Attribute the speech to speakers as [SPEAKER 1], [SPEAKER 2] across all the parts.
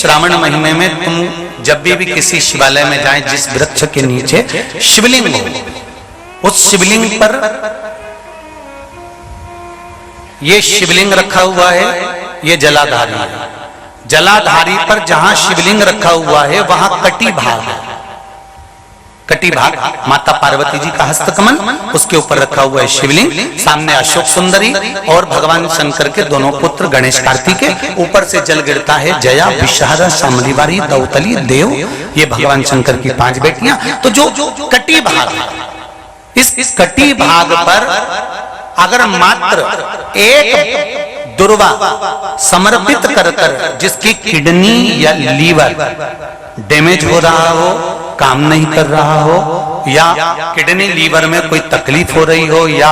[SPEAKER 1] श्रावण महीने में तुम जब भी किसी शिवालय में जाएं, जिस वृक्ष के नीचे शिवलिंग हो, उस शिवलिंग पर ये शिवलिंग रखा हुआ है, ये जलाधारी है। जलाधारी पर जहां शिवलिंग रखा हुआ है वहां कटी भाग है। कटी भाग माता पार्वती जी का हस्तकमल, उसके ऊपर रखा हुआ है शिवलिंग, सामने अशोक सुंदरी और भगवान शंकर के दोनों पुत्र गणेश कार्तिके, ऊपर से जल गिरता है जया विषहारा शामलीवारी दौतली देव, ये भगवान शंकर की 5 बेटियां। तो जो कटी भाग है, इस कटी भाग पर अगर मात्र एक दुर्वा समर्पित कर कर, जिसकी किडनी या लीवर डैमेज हो रहा हो, काम नहीं कर रहा हो, या किडनी लीवर में कोई तकलीफ हो रही हो, या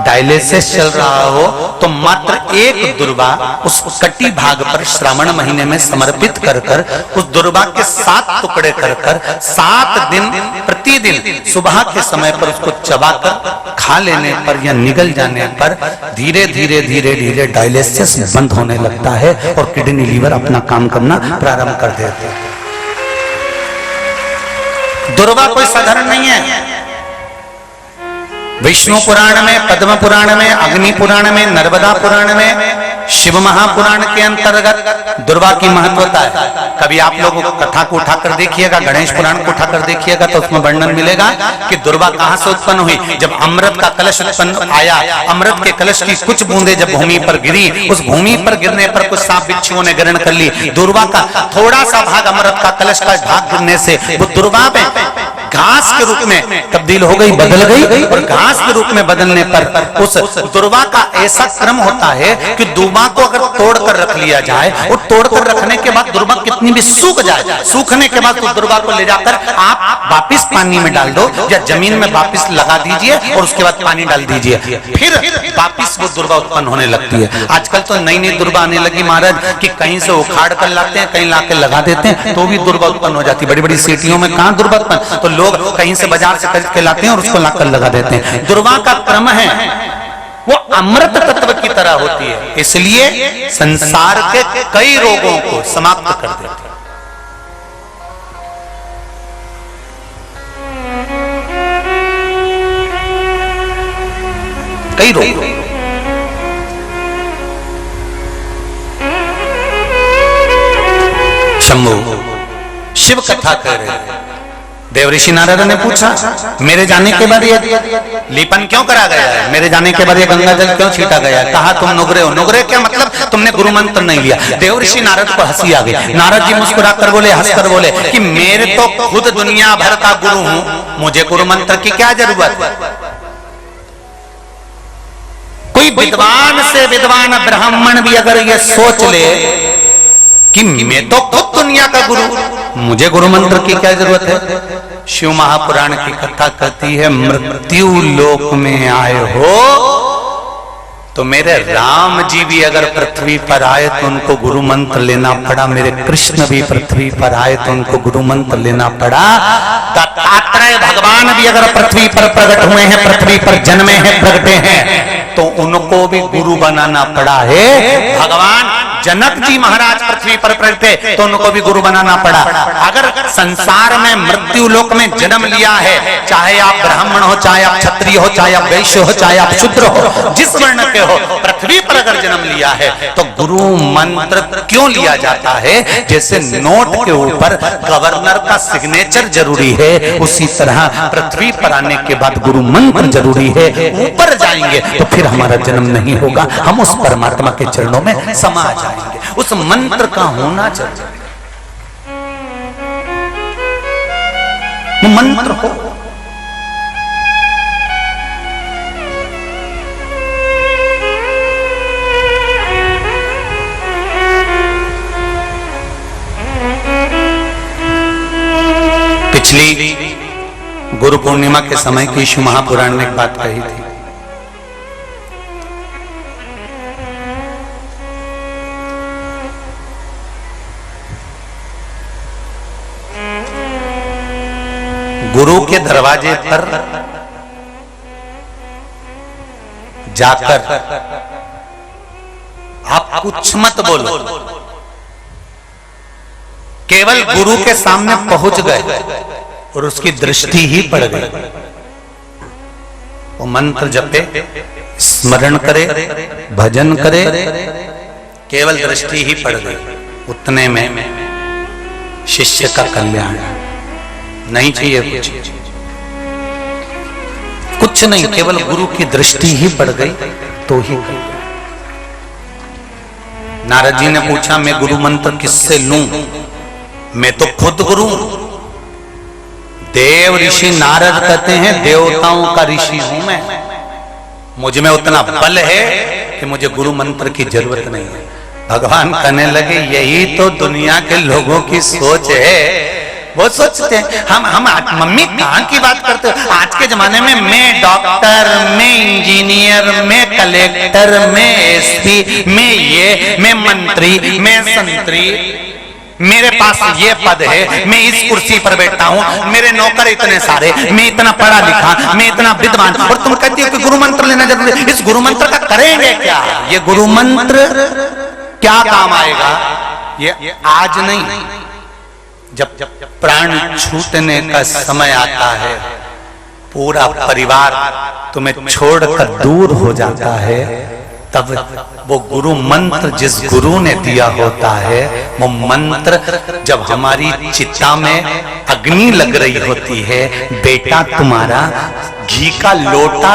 [SPEAKER 1] डायलिसिस चल रहा हो, तो मात्र एक दुर्वा उस कटी भाग पर श्रावण महीने में समर्पित कर कर, उस दुर्वा के 7 टुकड़े कर कर 7 दिन प्रतिदिन सुबह के समय पर उसको चबाकर खा लेने पर या निगल जाने पर धीरे धीरे धीरे धीरे डायलिसिस बंद होने लगता है और किडनी लीवर अपना काम करना प्रारंभ कर देते हैं। दुर्वा कोई साधारण नहीं है। विष्णु पुराण में, पद्म पुराण में, अग्नि पुराण में, नर्मदा पुराण में, शिव महापुराण के अंतर्गत दुर्वा की महत्वता है। कभी आप लोग कथा को उठाकर देखिएगा, गणेश पुराण को उठाकर देखिएगा, तो उसमें वर्णन मिलेगा कि दुर्वा कहां से उत्पन्न हुई। जब अमृत का कलश उत्पन्न आया, अमृत के कलश की कुछ बूंदें जब भूमि पर गिरी, उस भूमि पर गिरने पर कुछ सांप बिच्छुओं ने ग्रहण कर ली। दुर्वा का थोड़ा सा भाग, अमृत का कलश का भाग गिरने से वो दुर्वा में घास के रूप में तब्दील हो गई, बदल गई, और घास के रूप में बदलने पर उस दुर्वा का ऐसा क्रम होता है कि दुर्वा को अगर तोड़कर रख लिया जाए, और तोड़कर रखने के बाद दुर्वा कितनी भी सूख जाए, सूखने के बाद उस दुर्वा को ले जाकर आप वापिस पानी में डाल दो या जमीन में वापिस लगा दीजिए और उसके बाद पानी डाल दीजिए, फिर वापिस वो दुर्वा उत्पन्न होने लगती है। आजकल तो नई नई दुर्वा आने लगी महाराज कि कहीं से उखाड़ कर लाते हैं, कहीं लाके लगा देते हैं, तो भी दुर्वा उत्पन्न हो जाती है। बड़ी बड़ी सीटियों में कहां दुर्वा उत्पन्न, तो लोग कहीं से बाजार से खरीद के लाते हैं और उसको लाकर लगा देते हैं। दुर्वा का क्रम है, वो अमृत तत्व की तरह होती है, इसलिए संसार के कई रोगों को समाप्त कर देती है। कई रोग। शंभु शिव कथा कर रहे हैं। देवऋषि नारद ने पूछा, मेरे जाने के बाद ये लीपन क्यों करा गया है, मेरे जाने के बाद ये गंगा जल क्यों छीटा गया है? कहा तुम नुगरे हो। नुगरे क्या मतलब? तुमने गुरु मंत्र नहीं लिया। देवऋषि नारद को हंसी आ गई। नारद जी मुस्कुराकर बोले, हंसकर बोले कि मेरे तो खुद दुनिया भर का गुरु हूं, मुझे गुरु मंत्र की क्या जरूरत है? कोई विद्वान से विद्वान ब्राह्मण भी अगर ये सोच ले कि मैं तो खुद दुनिया का गुरु, मुझे गुरु मंत्र की क्या जरूरत है? शिव महापुराण की कथा कहती है, मृत्यु लोक में आए हो तो मेरे राम जी भी अगर पृथ्वी पर आए तो उनको गुरु मंत्र लेना पड़ा, मेरे कृष्ण भी पृथ्वी पर आए तो उनको गुरु मंत्र लेना पड़ा, दत्तात्रेय भगवान भी अगर पृथ्वी पर प्रकट हुए हैं, पृथ्वी पर जन्मे हैं, प्रगटे हैं, तो उनको भी गुरु बनाना पड़ा है। भगवान जनक जी महाराज पृथ्वी पर प्रकटे तो उनको भी गुरु बनाना पड़ा। अगर संसार में मृत्यु लोक में जन्म लिया है, चाहे आप ब्राह्मण हो, चाहे आप क्षत्रिय हो, चाहे आप वैश्य हो, चाहे आप शूद्र हो, जिस वर्ण के हो, पृथ्वी पर अगर जन्म लिया है तो गुरु मंत्र क्यों लिया जाता है? जैसे नोट के ऊपर गवर्नर का सिग्नेचर जरूरी है, उसी तरह पृथ्वी पर आने के बाद गुरु मंत्र जरूरी है। ऊपर जाएंगे तो फिर हमारा जन्म नहीं होगा, हम उस परमात्मा के चरणों में समा जाएंगे। उस मंत्र का होना चाहिए, वो मंत्र हो। पिछली गुरु पूर्णिमा के समय की शिव महापुराण ने एक बात कही थी, गुरु के दरवाजे पर जाकर आप कुछ मत बोलो, केवल गुरु के सामने पहुंच गए और उसकी दृष्टि ही पड़ गई। वो मंत्र जपे, स्मरण करे, भजन करे, केवल दृष्टि ही पड़ गई, उतने में शिष्य का कल्याण। नहीं चाहिए कुछ नहीं, केवल गुरु की दृष्टि ही पड़ गई तो ही। नारद जी ने पूछा, मैं गुरु मंत्र किससे लूं? मैं तो खुद गुरु। देव ऋषि नारद कहते हैं, देवताओं का ऋषि हूं मैं, मुझ में उतना बल है कि मुझे गुरु मंत्र की जरूरत नहीं है। भगवान कहने लगे, यही तो दुनिया के लोगों की सोच है। वो सोचते हैं हम मम्मी कहाँ की बात करते हो? आज के जमाने में मैं डॉक्टर, मैं इंजीनियर, मैं कलेक्टर, मैं एसपी, मैं मंत्री, मैं संतरी, मेरे पास ये पद है, मैं इस कुर्सी पर बैठता हूँ, मेरे नौकर इतने सारे, मैं इतना पढ़ा लिखा, मैं इतना विद्वान, और तुम कहती हो कि गुरु मंत्र लेना जरूरी है। इस गुरु मंत्र का करेंगे क्या? ये गुरु मंत्र क्या काम आएगा? ये आज नहीं, जब प्राण छूटने का समय आता है, पूरा परिवार तुम्हें छोड़कर दूर हो जाता है, तब वो गुरु मंत्र जिस गुरु ने दिया होता है, वो मंत्र जब हमारी चिता में अग्नि लग रही होती है, बेटा तुम्हारा घी का लोटा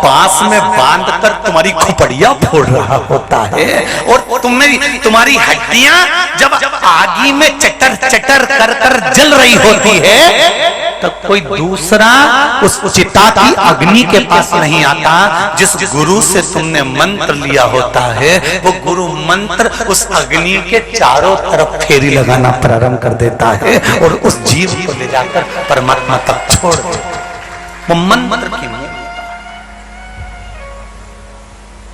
[SPEAKER 1] बांस में बांधकर तुम्हारी खोपड़ियां फोड़ रहा होता है, और तुम्हारी हड्डियां जब आगी में चटर चटर कर कर जल रही होती है, तब कोई दूसरा उस चिता की अग्नि के पास नहीं आता। जिस गुरु से तुमने मंत्र लिया होता है, वो गुरु मंत्र उस अग्नि के चारों तरफ फेरी लगाना प्रारंभ कर देता है और उस जीव को ले जाकर परमात्मा तक छोड़ देता है। वो मंत्र की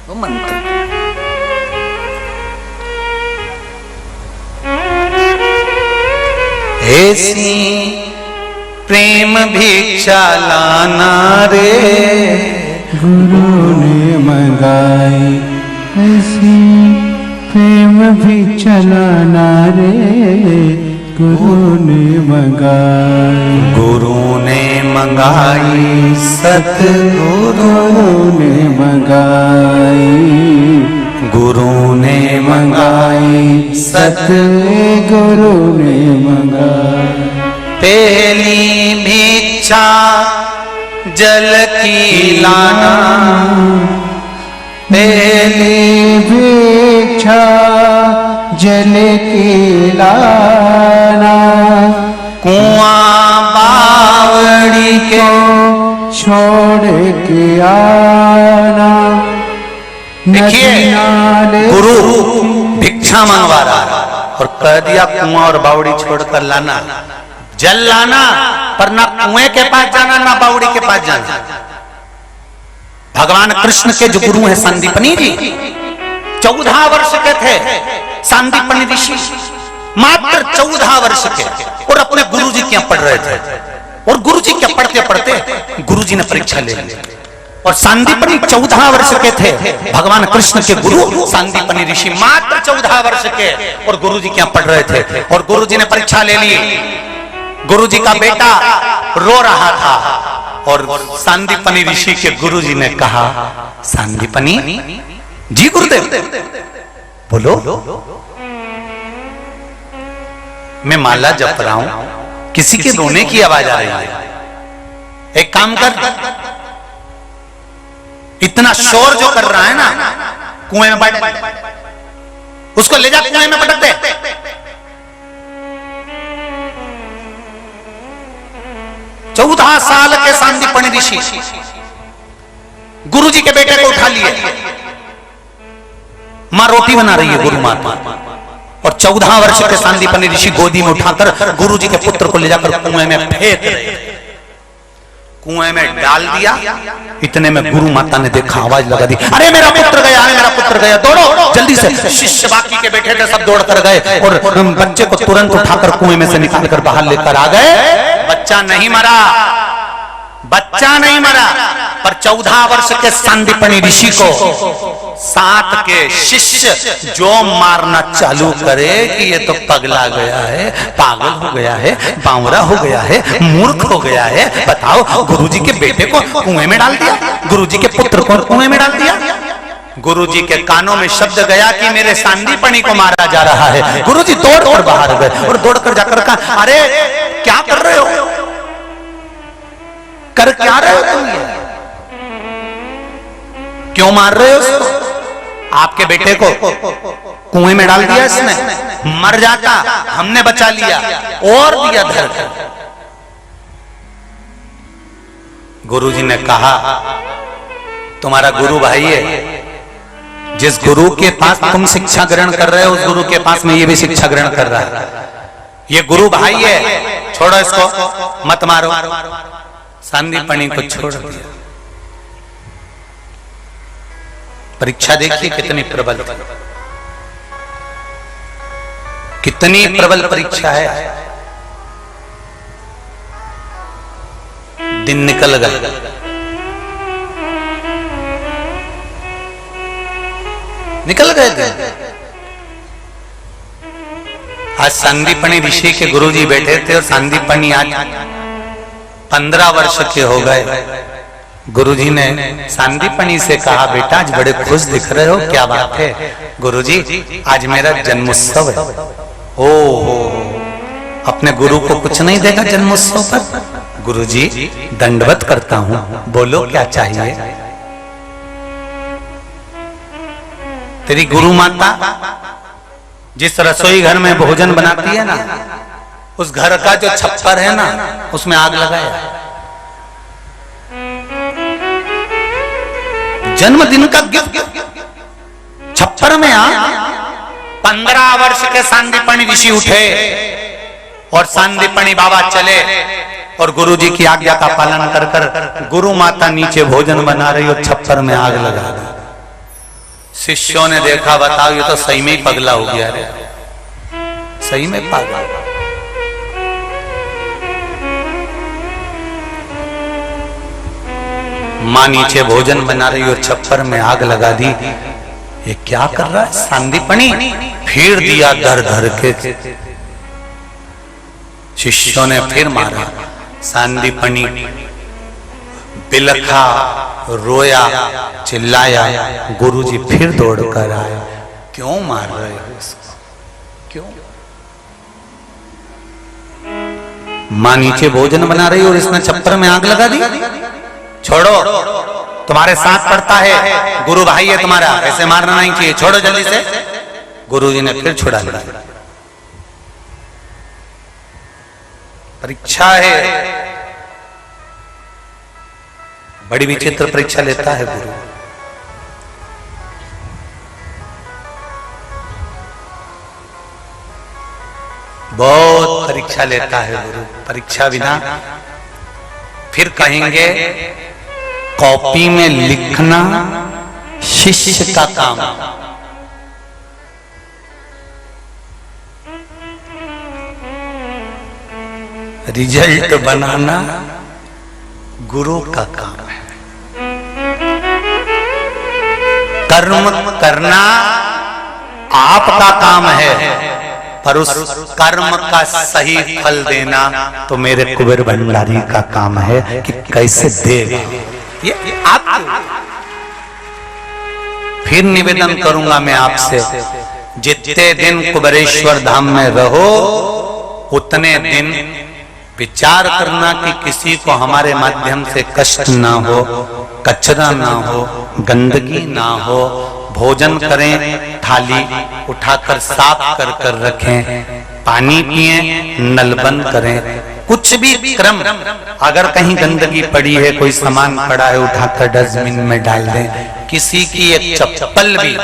[SPEAKER 1] वो मंत्र ऐसी प्रेम भिक्षा लाना रे,
[SPEAKER 2] गुरु ने मंगाई ऐसी प्रेम भिक्षा लाना रे, गुरु ने मंगाई,
[SPEAKER 1] गुरु ने मंगाई, सतगुरु
[SPEAKER 2] ने मंगाई,
[SPEAKER 1] गुरु ने मंगाई,
[SPEAKER 2] सतगुरु ने मंगाई।
[SPEAKER 1] पहली भिक्षा जल की लाना,
[SPEAKER 2] पहली भिक्षा जल की लाना,
[SPEAKER 1] कुआं बावड़ी के
[SPEAKER 2] छोड़ के आना।
[SPEAKER 1] देखिए, गुरु भिक्षा मंगवा रहा और कह दिया कुआं और बावड़ी छोड़कर लाना, जल लाना, पर ना कुएं के पास जाना ना बावड़ी के पास जाना। भगवान कृष्ण के जो गुरु हैं संदीपनी जी, 14 वर्ष के थे संदीपनी ऋषि, मात्र 14 वर्ष के, और अपने गुरु जी क्या पढ़ रहे थे, और गुरु जी क्या पढ़ते पढ़ते गुरु जी ने परीक्षा ले ली। और संदीपनी 14 वर्ष के थे, भगवान कृष्ण के गुरु संदीपनी ऋषि मात्र 14 वर्ष के, और गुरु जी क्या पढ़ रहे थे, और गुरु जी ने परीक्षा ले ली। गुरु जी का बेटा रो रहा था, और संदीपनी ऋषि के गुरु जी ने कहा, संदीपनी जी गुरुदेव बोलो। मैं माला जप रहा हूं, किसी के रोने की आवाज आ रही है, एक काम कर, इतना शोर जो कर रहा है ना, कुएं में बैठ, उसको ले जा कुएं में पटक दे। चौदह साल के संदीपनी ऋषि गुरु जी के बेटे को उठा लिए, मां रोटी बना रही है गुरु माता, और 14 वर्ष के संदीपनी ऋषि गोदी में उठाकर गुरु जी के पुत्र को ले जाकर कुएं में फेंक रहे, कुएं में डाल दिया। इतने में गुरु माता ने देखा, आवाज लगा दी, अरे मेरा पुत्र गया, अरे मेरा पुत्र गया, दौड़ो जल्दी से। शिष्य बाकी के बैठे थे सब दौड़ कर गए और बच्चे को तुरंत उठाकर कुएं में से निकालकर बाहर लेकर आ गए। बच्चा नहीं मरा, बच्चा नहीं मरा, पर 14 वर्ष के संदीपनी ऋषि को साथ के शिष्य जो मारना चालू करे कि ये तो पगला गया है, पागल हो गया है, बावरा हो गया है, मूर्ख हो गया है। बताओ, गुरुजी के बेटे को कुएं में डाल दिया, गुरुजी के पुत्र को कुएं में डाल दिया। गुरुजी के कानों में शब्द गया कि मेरे सांदीपनी को मारा जा रहा है। गुरुजी दौड़कर बाहर गए और दौड़कर जाकर कहा, अरे क्या कर रहे हो, कर क्या रहे हो तुम, क्यों मार रहे हो उसको? आपके बेटे को कुएं में डाल दिया इसने, मर जाता, हमने बचा लिया और दिया धर। गुरुजी ने कहा, तुम्हारा गुरु भाई है, जिस गुरु के पास तुम शिक्षा ग्रहण कर रहे हो उस गुरु के पास में ये भी शिक्षा ग्रहण कर रहा है। ये गुरु भाई है, छोड़ो इसको, मत मारो। सांदीपनी को छोड़ दिया। परीक्षा देखिए कितनी प्रबल, कितनी प्रबल परीक्षा है। दिन निकल गए, निकल गए दिन। आज सांदीपनी ऋषि के गुरुजी बैठे थे और सांदीपनी आज 15 वर्ष के हो गए। गुरुजी ने सांदीपनी से कहा, बेटा आज बड़े खुश दिख रहे हो, क्या बात है? गुरुजी आज मेरा जन्मोत्सव है। हो अपने गुरु को कुछ नहीं देगा जन्मोत्सव पर? गुरुजी दंडवत करता हूं, बोलो क्या चाहिए? तेरी गुरु माता जिस रसोई घर में भोजन बनाती है ना, उस घर का जो छप्पर है ना, उसमें आग लगाया। जन्मदिन का गिफ्ट छप्पर में आग। 15 वर्ष के सांदीपनी ऋषि उठे और सांदीपनी बाबा चले और गुरुजी की आज्ञा का पालन कर कर गुरु माता नीचे भोजन बना रही और छप्पर में आग लगा दी। शिष्यों ने देखा, बताओ ये तो सही में ही पगला हो गया रे, सही में पागल। मां नीचे भोजन बना रही और छप्पर में आग लगा दी। ये क्या कर रहा है सांदीपनी? फिर दिया धर धर के। शिष्यों ने फिर मारा। सांदीपनी बिलखा, रोया, चिल्लाया। गुरुजी फिर दौड़ कर आए, क्यों मार रहे हो इसको, क्यों? मां नीचे भोजन बना रही और इसने छप्पर में आग लगा दी। छोड़ो, तुम्हारे साथ पड़ता है, गुरु भाई है तुम्हारा, ऐसे मारना नहीं चाहिए, छोड़ो जल्दी से। गुरुजी ने फिर छुड़ा लिया। परीक्षा है, बड़ी विचित्र परीक्षा लेता है गुरु। बहुत परीक्षा लेता है गुरु। परीक्षा बिना फिर कहेंगे कॉपी में लिखना शिष्य का काम, रिजल्ट बनाना गुरु का काम है। कर्म करना आपका काम है, पर उस कर्म का सही फल देना तो मेरे कुबेर भंडारी का काम है कि कैसे देगा। ये आप फिर निवेदन करूंगा मैं आपसे, जितने दिन कुबेरेश्वर धाम में रहो उतने दिन विचार करना कि किसी को हमारे माध्यम से कष्ट ना हो, कचरा ना हो, गंदगी ना हो। भोजन करें, थाली उठाकर साफ कर कर रखें, पानी पिएं, नल बंद करें। कुछ भी क्रम, अगर कहीं गंदगी पड़ी है, कोई सामान पड़ा है, उठाकर डस्टबिन में डाल दें। किसी की एक चप्पल भी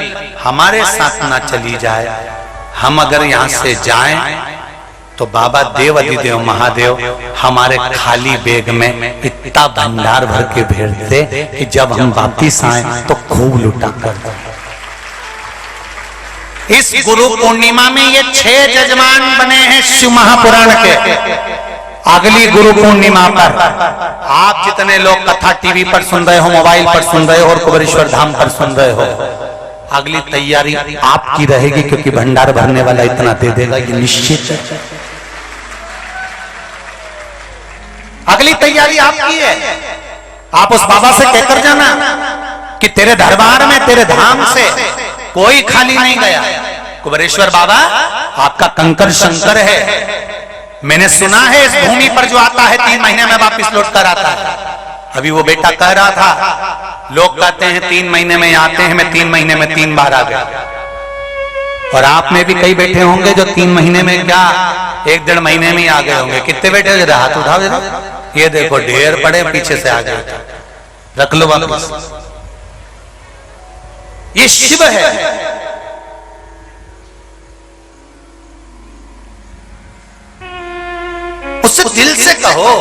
[SPEAKER 1] हमारे साथ ना चली जाए। हम अगर यहाँ से जाएं तो बाबा देव अधिदेव महादेव हमारे खाली बैग में इतना भंडार भर के भेजते कि जब हम वापिस आए तो खूब लुटा कर। इस गुरु पूर्णिमा में ये 6 जजमान बने हैं शिव महापुराण के। अगली गुरु पूर्णिमा पर आप जितने लोग कथा टीवी पर सुन रहे हो, मोबाइल पर सुन रहे हो और कुबेरेश्वर धाम पर सुन रहे हो, अगली तैयारी आपकी रहेगी, क्योंकि भंडार भरने वाला इतना दे देगा ये निश्चित है। अगली तैयारी आपकी है। आप उस बाबा से कहकर जाना कि तेरे दरबार में, तेरे धाम से कोई खाली नहीं गया। कुबेरेश्वर बाबा आपका कंकर शंकर है। मैंने सुना है इस भूमि पर जो आता है 3 महीने में वापिस लौट कर आता है। अभी वो बेटा कह रहा था, लोग कहते हैं 3 महीने में आते हैं, मैं 3 महीने में 3 बार आ गया। और आप में भी कई बैठे होंगे जो 3 महीने में क्या 1-1.5 महीने में आ गए होंगे। कितने बैठे जरा हाथ उठाओ जरा। ये देखो ढेर पड़े, पीछे से आ गए, रख लो वापस। ये शिव है। उससे दिल से कहो,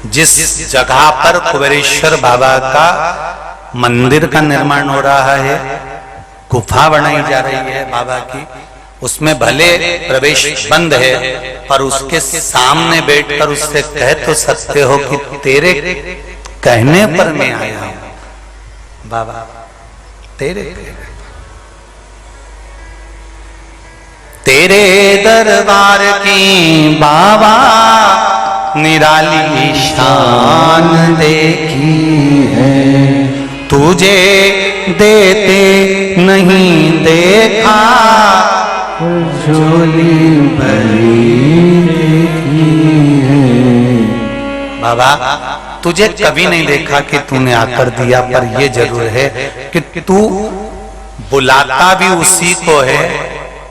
[SPEAKER 1] जिस जगह पर कुबेरेश्वर बाबा का मंदिर का निर्माण हो रहा है, गुफा बनाई जा रही है बाबा की, उसमें भले प्रवेश बंद है, पर उसके सामने बैठकर उससे कह तो सकते हो कि तेरे कहने पर मैं आया हूं बाबा, तेरे दरबार की बाबा निराली शान देखी है, तुझे देते नहीं देखा,
[SPEAKER 2] झोली भरी देखी है।
[SPEAKER 1] बाबा तुझे कभी नहीं देखा कि तूने आकर दिया, पर यह जरूर है कि तू बुलाता भी उसी को है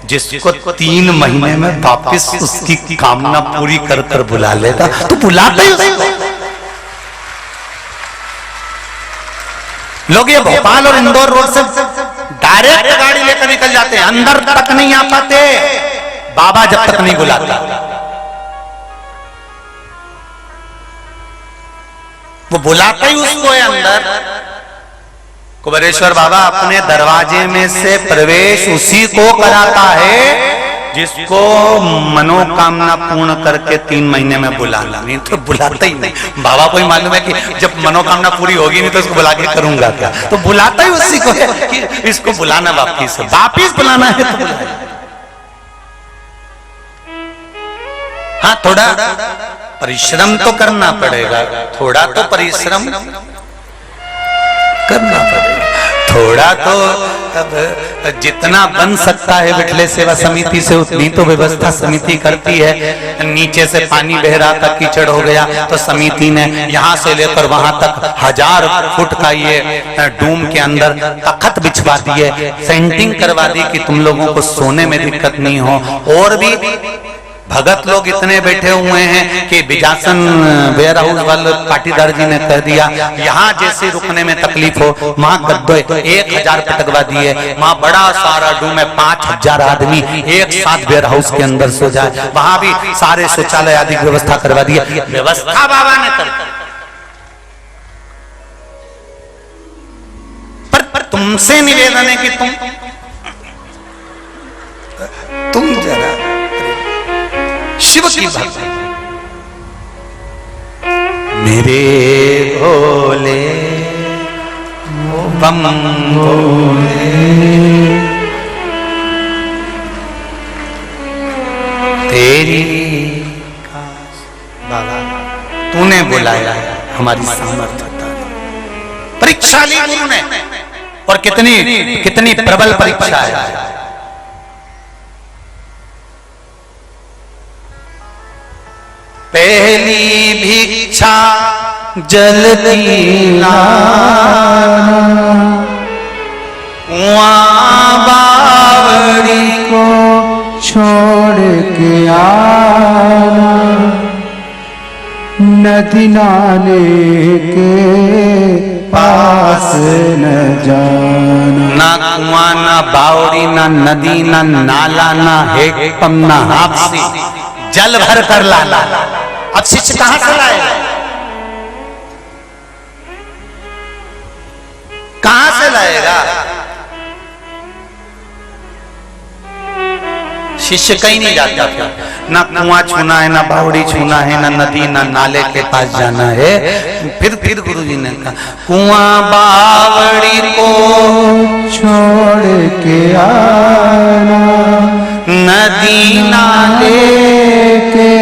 [SPEAKER 1] जिसको 3 महीने में वापस उसकी कामना पूरी कर कर बुला लेगा। तू बुलाता ही उसको। लोग ये भोपाल और इंदौर रोड से डायरेक्ट गाड़ी लेकर निकल जाते हैं, अंदर तक नहीं आ पाते बाबा जब तक नहीं बुलाता। वो बुलाता ही उसको है अंदर। कुबेरेश्वर बाबा अपने दरवाजे में से प्रवेश उसी को कराता है जिसको मनोकामना पूर्ण करके 3 महीने में बुलाना, नहीं तो बुलाता ही नहीं। बाबा को ही मालूम है कि जब मनोकामना पूरी होगी नहीं तो इसको बुला के करूंगा क्या, तो बुलाता ही उसी को है कि इसको बुलाना वापिस बुलाना है तो बुलाए। हाँ, थोड़ा परिश्रम तो करना पड़ेगा, थोड़ा तो परिश्रम करना पड़ेगा, थोड़ा तो अब जितना बन सकता है विठले सेवा समिति से उतनी तो व्यवस्था समिति करती है। नीचे से पानी बह रहा था, कीचड़ हो गया, तो समिति ने यहाँ से लेकर वहां तक 1000 फुट का ये डूम के अंदर तख्त बिछवा दिए, सेंटिंग करवा दी कि तुम लोगों को सोने में दिक्कत नहीं हो। और भी भगत लोग इतने बैठे हुए हैं कि बिजासन वेयर हाउस वाले पाटीदार जी ने कह दिया यहाँ जैसे रुकने में तकलीफ हो वहां गद्दे 1000 पटकवा दिए, वहां बड़ा सारा डूम में 5000 आदमी एक साथ वेयर हाउस के अंदर सो जाए, वहां भी सारे शौचालय आदि की व्यवस्था करवा दी। व्यवस्था बाबा ने कर, पर तुमसे निवेदन है कि तुम जरा शिव की भक्ति मेरे भोले बम भोले, तेरी बाबा तूने बुलाया है, हमारी सामर्थ्यता परीक्षा ली गुरु ने, और कितनी प्रबल परीक्षा है। पहली भिक्षा जलती लाना, बावड़ी
[SPEAKER 2] को छोड़ के आना, नदी नाले के पास न जाना।
[SPEAKER 1] ना कुआं ना बावड़ी ना नदी ना नाला ना हेकपम ना हापसी, जल भर कर लाला। अब शिष्य कहां से लाएगा, कहां से लाएगा? शिष्य कहीं नहीं जाता था, ना कुआं छूना है, ना बावड़ी छूना है, ना नदी ना नाले के पास जाना है। फिर गुरुजी ने कहा कुआं बावड़ी को
[SPEAKER 2] छोड़ के आना,
[SPEAKER 1] नदी नाले
[SPEAKER 2] के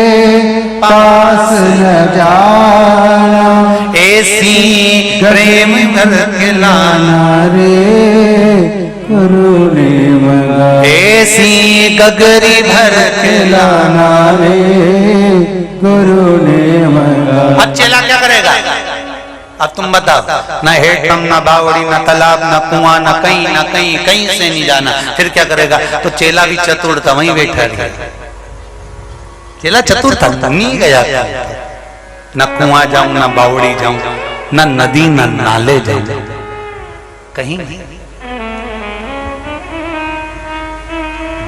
[SPEAKER 2] पास न जाना,
[SPEAKER 1] ऐसी प्रेम करके लाना
[SPEAKER 2] रे गुरु ने मगा,
[SPEAKER 1] ऐसी गगरी भर के
[SPEAKER 2] लाना रे गुरु ने मगा।
[SPEAKER 1] अब चेला क्या करेगा? अब तुम बताओ, ना हेठम ना बावड़ी ना तालाब ना कुआं ना कहीं से नहीं जाना। फिर क्या करेगा? तो चेला भी चतुर था, वहीं बैठा रहा। चेला चतुर था, नहीं गया ना कुआं जाऊं ना बावड़ी जाऊं ना नदी ना नाले जाऊं, कहीं नहीं।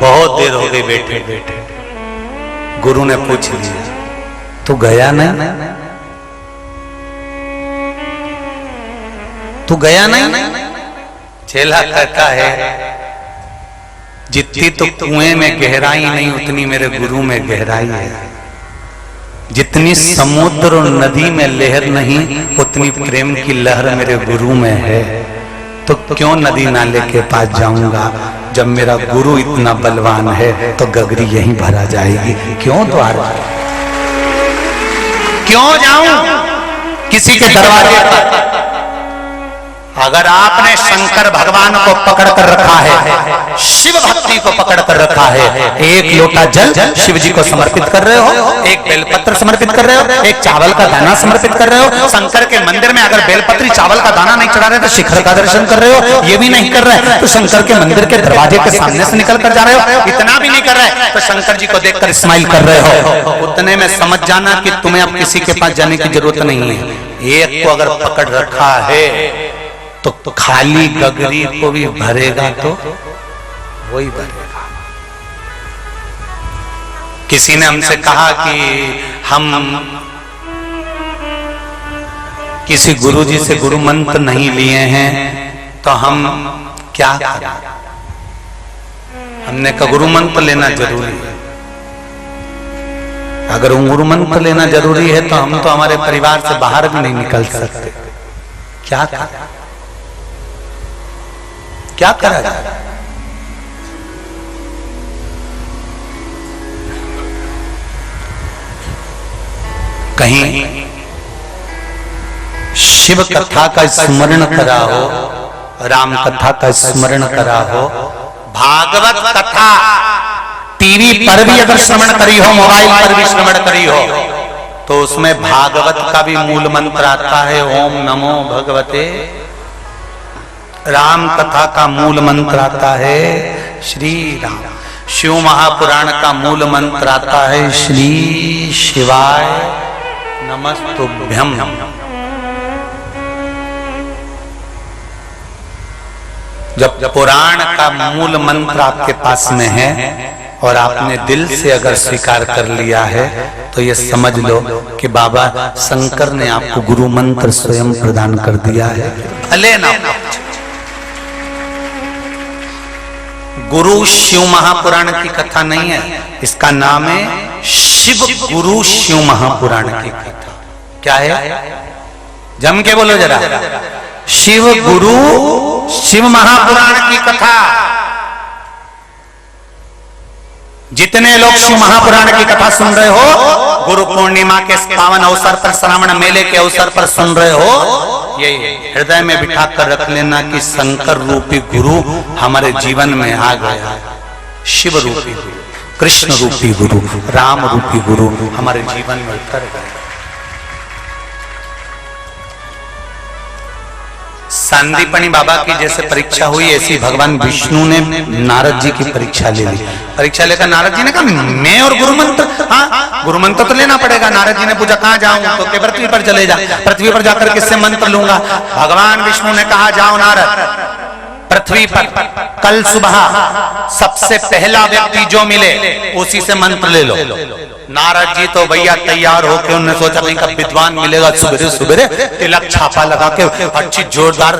[SPEAKER 1] बहुत देर हो गई बैठे बैठे, गुरु ने पूछ लिया तू गया नहीं? तू गया नहीं? चेला कहता है जितनी तो कुएं में गहराई नहीं उतनी मेरे गुरु में गहराई है, जितनी समुद्र और नदी में लहर नहीं उतनी प्रेम की लहर मेरे गुरु में है। तो क्यों नदी नाले के पास जाऊंगा? जब मेरा गुरु इतना बलवान है तो गगरी यहीं भरा जाएगी। क्यों द्वार, क्यों जाऊं किसी के दरवाजे पर? अगर आपने शंकर भगवान को पकड़ कर रखा है, शिव भक्ति को पकड़ कर रखा है, एक लोटा जल शिव जी को समर्पित कर रहे हो, एक बेलपत्र समर्पित कर रहे हो, एक चावल का दाना समर्पित कर रहे हो। शंकर के मंदिर में अगर बेलपत्री चावल का दाना नहीं चढ़ा रहे तो शिखर का दर्शन कर रहे हो, ये भी नहीं कर रहे तो शंकर के मंदिर के दरवाजे के सामने से निकल कर जा रहे हो, इतना भी नहीं कर रहे तो शंकर जी को देखकर स्माइल कर रहे हो। उतने में समझ जाना कि तुम्हें अब किसी के पास जाने की जरूरत नहीं है। एक को अगर पकड़ रखा है तो खाली गगरी को भी भरेगा तो वही भरेगा। किसी ने हमसे कहा कि हम किसी गुरुजी से गुरु मंत्र नहीं लिए हैं तो हम क्या करें? हमने कहा गुरु मंत्र लेना जरूरी है। अगर गुरु मंत्र लेना जरूरी है तो हम तो हमारे परिवार से बाहर भी नहीं निकल सकते। क्या करें? क्या करा जाए? कहीं शिव कथा का स्मरण करा हो, राम कथा का स्मरण करा हो, भागवत कथा टीवी पर भी अगर श्रवण करी हो, मोबाइल पर भी श्रवण करी हो, तो उसमें भागवत का भी मूल मंत्र आता है ओम नमो भगवते। राम कथा का मूल मंत्र आता है श्री राम। शिव महापुराण का मूल मंत्र आता है श्री शिवाय नमस्तुभ्यम। जब पुराण का मूल मंत्र आपके पास में है और आपने दिल से अगर स्वीकार कर लिया है तो ये समझ लो कि बाबा शंकर ने आपको गुरु मंत्र स्वयं प्रदान कर दिया है। भले ना गुरु शिव महापुराण की कथा नहीं है, इसका नाम है शिव गुरु शिव महापुराण की कथा। क्या है? जम के बोलो जरा। शिव गुरु शिव महापुराण की कथा। जितने लोग शिव महापुराण की कथा सुन रहे हो, गुरु पूर्णिमा के पावन अवसर पर, श्रावण मेले के अवसर पर सुन रहे हो, ये हृदय में बिठा कर रख लेना कि शंकर रूपी गुरु हमारे जीवन में आ गया। शिव रूपी गुरु, कृष्ण रूपी गुरु, राम रूपी गुरु हमारे जीवन में उतर गया। सांदीपनी बाबा की जैसे परीक्षा हुई, ऐसी भगवान विष्णु ने नारद जी की परीक्षा ले ली। परीक्षा लेकर नारद जी ने कहा मैं और गुरु मंत्र, हाँ गुरु मंत्र तो लेना पड़ेगा। नारद जी ने पूछा कहाँ जाऊं? तो पृथ्वी पर चले जा। पृथ्वी पर जाकर किससे मंत्र लूंगा? भगवान विष्णु ने कहा जाओ नारद, पृथ्वी पर कल सुबह सबसे पहला व्यक्ति जो मिले उसी से मंत्र ले लो। नारद जी तो भैया तैयार होके उन्होंने सोचा कहीं का विद्वान मिलेगा, सुबह सुबह तिलक छापा लगा के अच्छी जोरदार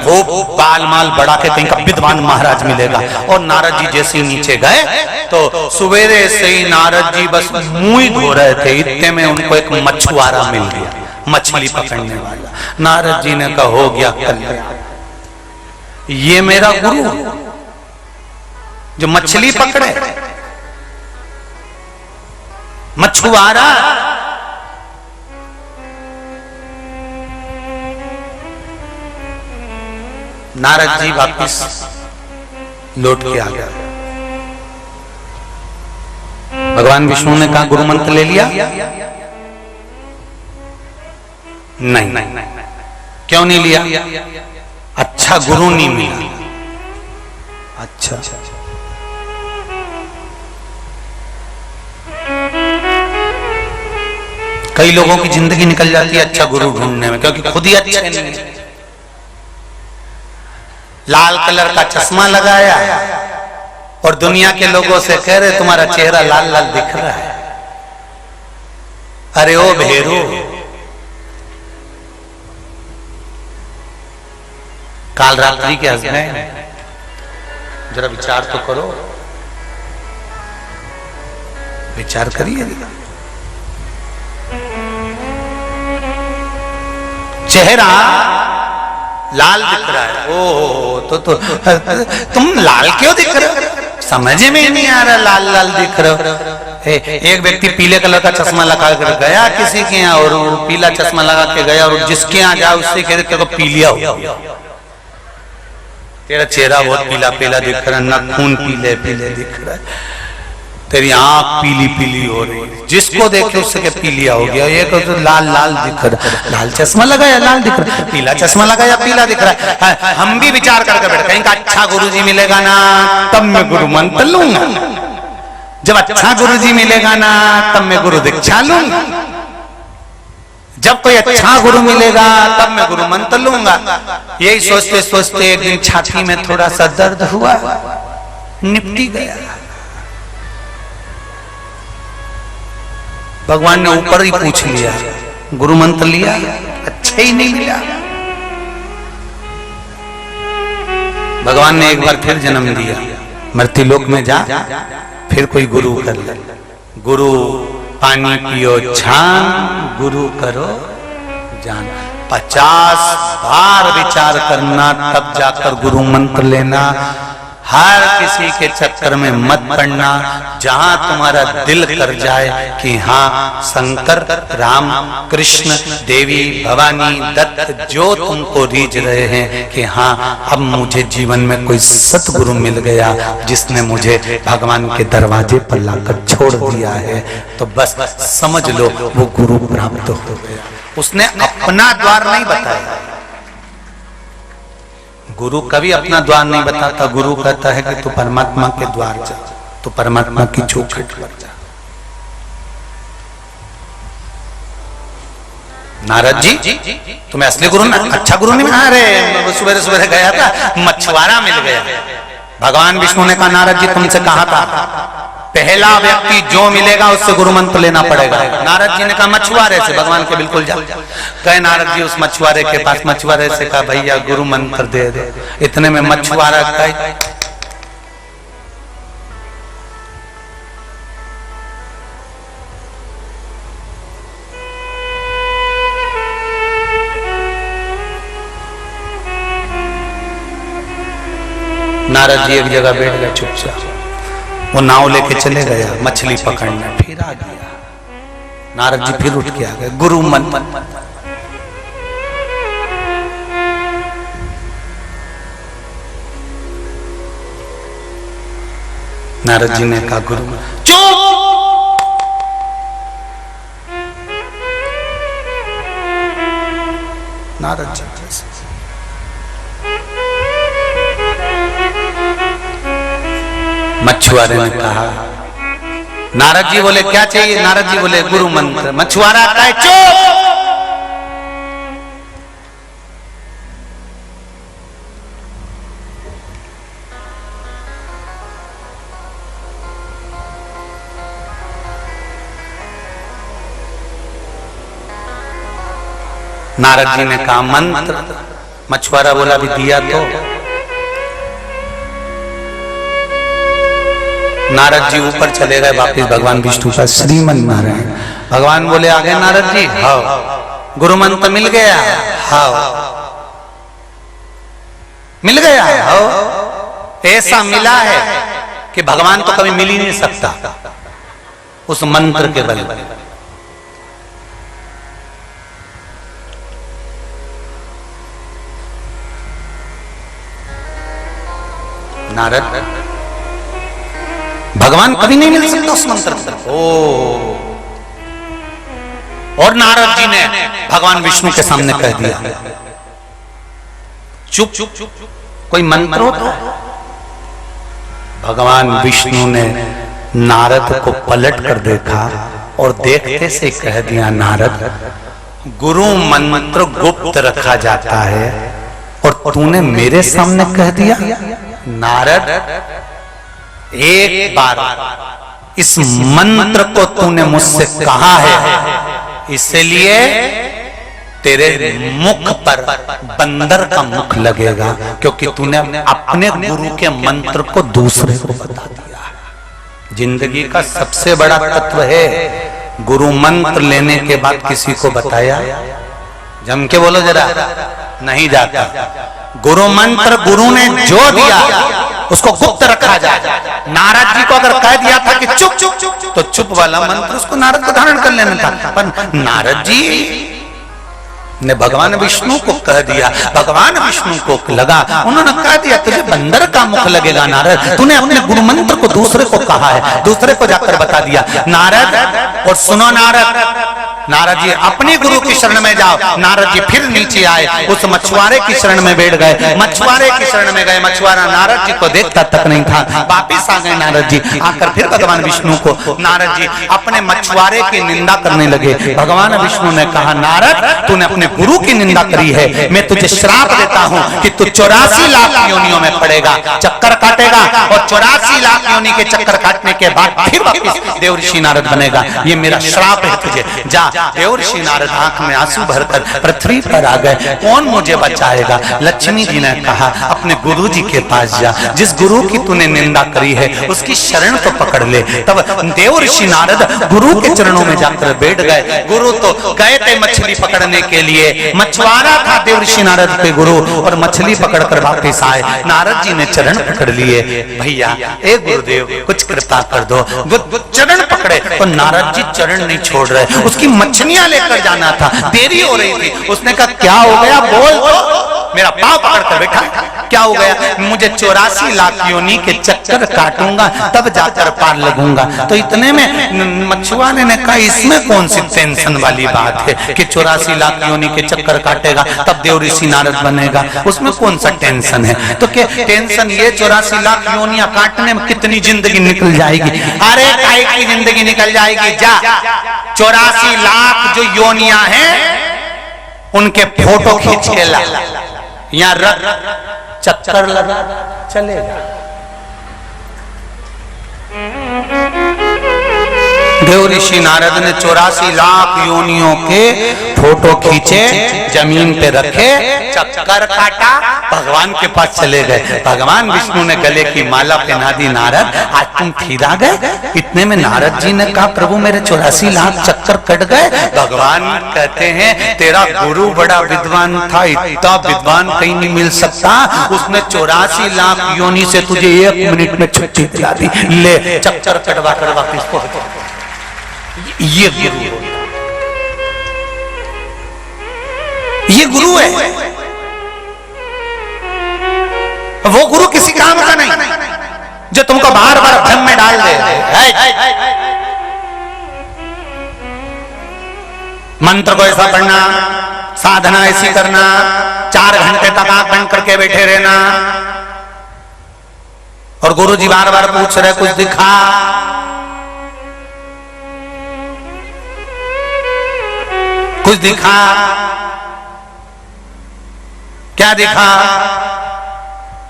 [SPEAKER 1] खूब बाल माल बढ़ा के कहीं का विद्वान महाराज मिलेगा। और नारद जी जैसे ही नीचे गए तो सवेरे से ही नारद जी बस मुंह ही धो रहे थे, इतने में उनको एक मछुआरा मिल गया, मछली पकड़ने वाला। नारद जी ने कहा हो गया कल्याण, ये मेरा गुरु जो मछली पकड़े, मछुआरा। नारद जी वापिस लौट के आ गया। भगवान विष्णु ने कहा गुरु मंत्र ले लिया? नहीं। क्यों नहीं लिया? अच्छा गुरु नहीं मिला। अच्छा कई लोगों की जिंदगी निकल जाती है अच्छा गुरु ढूंढने में, क्योंकि खुद ही अच्छे नहीं है। लाल कलर का चश्मा लगाया और दुनिया के लोगों से कह रहे तुम्हारा चेहरा लाल लाल दिख रहा है। अरे ओ भेरू, काल रात्रि के हंसने, जरा विचार तो करो, विचार करिए। चेहरा लाल दिख रहा है, ओहो तो तुम लाल क्यों दिख रहे हो? समझ में नहीं आ रहा लाल लाल दिख रहे हो। एक व्यक्ति पीले कलर का चश्मा लगा कर गया किसी के यहाँ, और पीला चश्मा लगा के गया और जिसके यहाँ जाए उससे कह रहे को पीलिया हो, तेरा चेहरा बहुत पीला पीला दिख रहा है, नाखून पीले पीले दिख रहा है, तेरी आंख पीली पीली हो रही है। जिसको देखे उससे के पीलिया हो गया, ये तो लाल लाल दिख रहा है, लाल चश्मा लगाया लाल दिख रहा है, पीला चश्मा लगाया पीला दिख रहा है। हम भी विचार करके बैठे कहीं का अच्छा गुरुजी मिलेगा ना तब मैं गुरु मंत्र लूंगा, जब अच्छा गुरुजी मिलेगा ना तब मैं गुरु दीक्षा लूंगा, जब कोई अच्छा गुरु मिलेगा तब मैं गुरु मंत्र लूंगा। यही सोचते सोचते एक दिन छाती में थोड़ा सा दर्द हुआ, निपटी गया। भगवान ने ऊपर ही पूछ लिया, गुरु मंत्र लिया? अच्छा ही नहीं लिया। भगवान ने एक बार फिर जन्म दिया, मृत्यु लोक में जा फिर कोई गुरु कर ले। गुरु पानी पियो छान, गुरु करो जान। 50 बार विचार करना तब जाकर गुरु मंत्र लेना। हर किसी के चक्कर में मत पड़ना। जहां तुम्हारा दिल कर जाए कि हाँ शंकर, राम, कृष्ण, देवी, भवानी, दत्त जो तुमको रीझ रहे हैं कि हाँ अब मुझे जीवन में कोई सतगुरु मिल गया जिसने मुझे भगवान के दरवाजे पर लाकर छोड़ दिया है, तो बस समझ लो वो गुरु प्राप्त हो गया। उसने अपना द्वार नहीं बताया। गुरु कभी अपना द्वार नहीं बताता। गुरु कहता है कि तू परमात्मा के द्वार जा, तू परमात्मा की चौखट पर जा। नारद जी तुम्हें असली गुरु ना, अच्छा गुरु नहीं मिला। अरे सुबह सुबह गया था, मछुआरा मिल गया। भगवान विष्णु ने कहा नारद जी तुमसे कहा था पहला व्यक्ति जो मिलेगा उससे गुरु मंत्र लेना पड़ेगा। नारद जी ने कहा मछुआरे से। भगवान के बिल्कुल जा गए नारद जी उस मछुआरे के पास। मछुआरे से कहा भैया गुरु मंत्र दे दे। इतने में मछुआरा कहा नारद जी एक जगह बैठ गए चुपचाप। वो नाव लेके चले गया मछली पकड़ने, फिर आ गया। नारद जी फिर उठ के आ गए। गुरु मंत्र नारद जी ने कहा गुरु चुप। नारद जी मछुआरे ने कहा, नारद जी बोले क्या चाहिए? नारद जी बोले गुरु मंत्र। मछुआरा कहे चुप। नारद जी ने कहा मंत्र। मछुआरा बोला भी दिया तो। नारद जी ऊपर चले गए वापिस भगवान विष्णु का श्रीमन नारायण। भगवान बोले आ गए नारद जी? हाँ। गुरु मंत्र मिल गया? हाँ मिल गया। हाँ। ऐसा मिला है कि भगवान तो कभी मिल ही नहीं सकता उस मंत्र के बल। नारद भगवान कभी नहीं मिल सकता उस मंत्र से। ओ और नारद जी ने भगवान विष्णु के सामने कह दिया चुप चुप चुप कोई मंत्र होता है? भगवान विष्णु ने नारद को पलट कर देखा और देखते से कह दिया नारद गुरु मंत्र गुप्त रखा जाता है और तूने मेरे सामने कह दिया। नारद एक बार इस मंत्र को तूने मुझसे कहा है इसलिए तेरे मुख पर बंदर का मुख लगेगा क्योंकि तूने अपने गुरु के मंत्र को दूसरे को बता दिया। जिंदगी का सबसे बड़ा तत्व है गुरु मंत्र लेने के बाद किसी को बताया। जम के बोलो जरा, नहीं जाता। गुरु मंत्र गुरु ने जो दिया उसको गुप्त रखा जाए। नारद जी को अगर कह दिया था कि चुप चुप चुप तो चुप वाला मंत्र उसको नारद को धारण कर लेना था, पर नारद जी ने भगवान विष्णु को कह दिया। भगवान विष्णु को लगा, उन्होंने कह दिया तुझे बंदर का मुख लगेगा नारद, तूने अपने गुरु मंत्र को दूसरे को कहा है, दूसरे को जाकर बता दिया। नारद और सुनो नारद, नारद जी अपने गुरु की शरण में जाओ। नारद जी फिर नीचे आए, उस मछुआरे की शरण में बैठ गए। मछुआरे की शरण में गए, मछुआरा नारद जी को देखता तक नहीं था। वापिस आ गए नारद जी, आकर फिर भगवान विष्णु को नारद जी अपने मछुआरे की निंदा करने लगे। भगवान विष्णु ने कहा नारद तूने अपने गुरु की निंदा करी है, मैं तुझे श्राप देता हूँ कि तू 84 लाख योनियों में पड़ेगा, चक्कर काटेगा और 84 लाख योनि के चक्कर काटने के बाद फिर वापिस देवर्षि नारद बनेगा। ये मेरा श्राप है तुझे, जा। देवर्षि नारद आंख में आंसू भरकर पृथ्वी पर आ गए। कौन मुझे बचाएगा? लक्ष्मी जी ने कहा अपने गुरु जी के पास जा, जिस गुरु की तूने निंदा करी है उसकी शरण तो पकड़ ले। तब देवर्षि नारद गुरु के चरणों में जाकर बैठ गए। गुरु तो गए थे मछली पकड़ने के लिए, मछुआरा था देवर्षि नारद के गुरु, और मछली पकड़कर वापिस आए। नारद जी ने चरण पकड़ लिए, भैया ए गुरुदेव कुछ कृपा कर दो। चरण पकड़े तो नारद जी चरण नहीं छोड़ रहे, उसकी मछलियां लेकर जाना था, देरी हो रही थी। उसने कहा क्या हो गया बोल तो। मेरा पांव पकड़कर बैठा, क्या हो गया? मुझे 84 लाख योनि के चक्कर काटूंगा तब जाकर पार लगूंगा। तो इतने में मछुआरे ने कहा इसमें कौन सी टेंशन वाली बात है कि 84 लाख योनि के चक्कर काटेगा तब देवर्षि नारद बनेगा, उसमें कौन सा टेंशन है? तो क्या टेंशन ये 84 लाख योनियां काटने में कितनी जिंदगी निकल जाएगी? अरे काहे की जिंदगी निकल जाएगी? जा 84 लाख जो योनियां हैं उनके फोटो खींच के ला, यहाँ रख चक्कर लगा चलेगा। देवर्षि नारद ने 84 लाख योनियों के फोटो खींचे, जमीन पे रखे, चक्कर काटा, भगवान के पास चले गए। भगवान विष्णु ने गले की माला पहना दी। नारद आज तुम फिर आ गए? इतने में नारद जी ने कहा प्रभु मेरे 84 लाख चक्कर कट गए। भगवान कहते हैं तेरा गुरु बड़ा विद्वान था, इतना विद्वान कहीं नहीं मिल सकता, उसने 84 लाख योनि से तुझे 1 मिनट में छुट्टी दिला दी। ले चक्कर कटवा कर वापिस पहुंच। ये गुरु, ये गुरु है। वो गुरु किसी काम का नहीं जो तुमको बार बार भ्रम में डाल दे। मंत्र को ऐसा पढ़ना, साधना ऐसी करना, 4 घंटे तक आंख बंद करके बैठे रहना, और गुरु जी बार बार पूछ रहे कुछ दिखा। कुछ दिखा, क्या दिखा?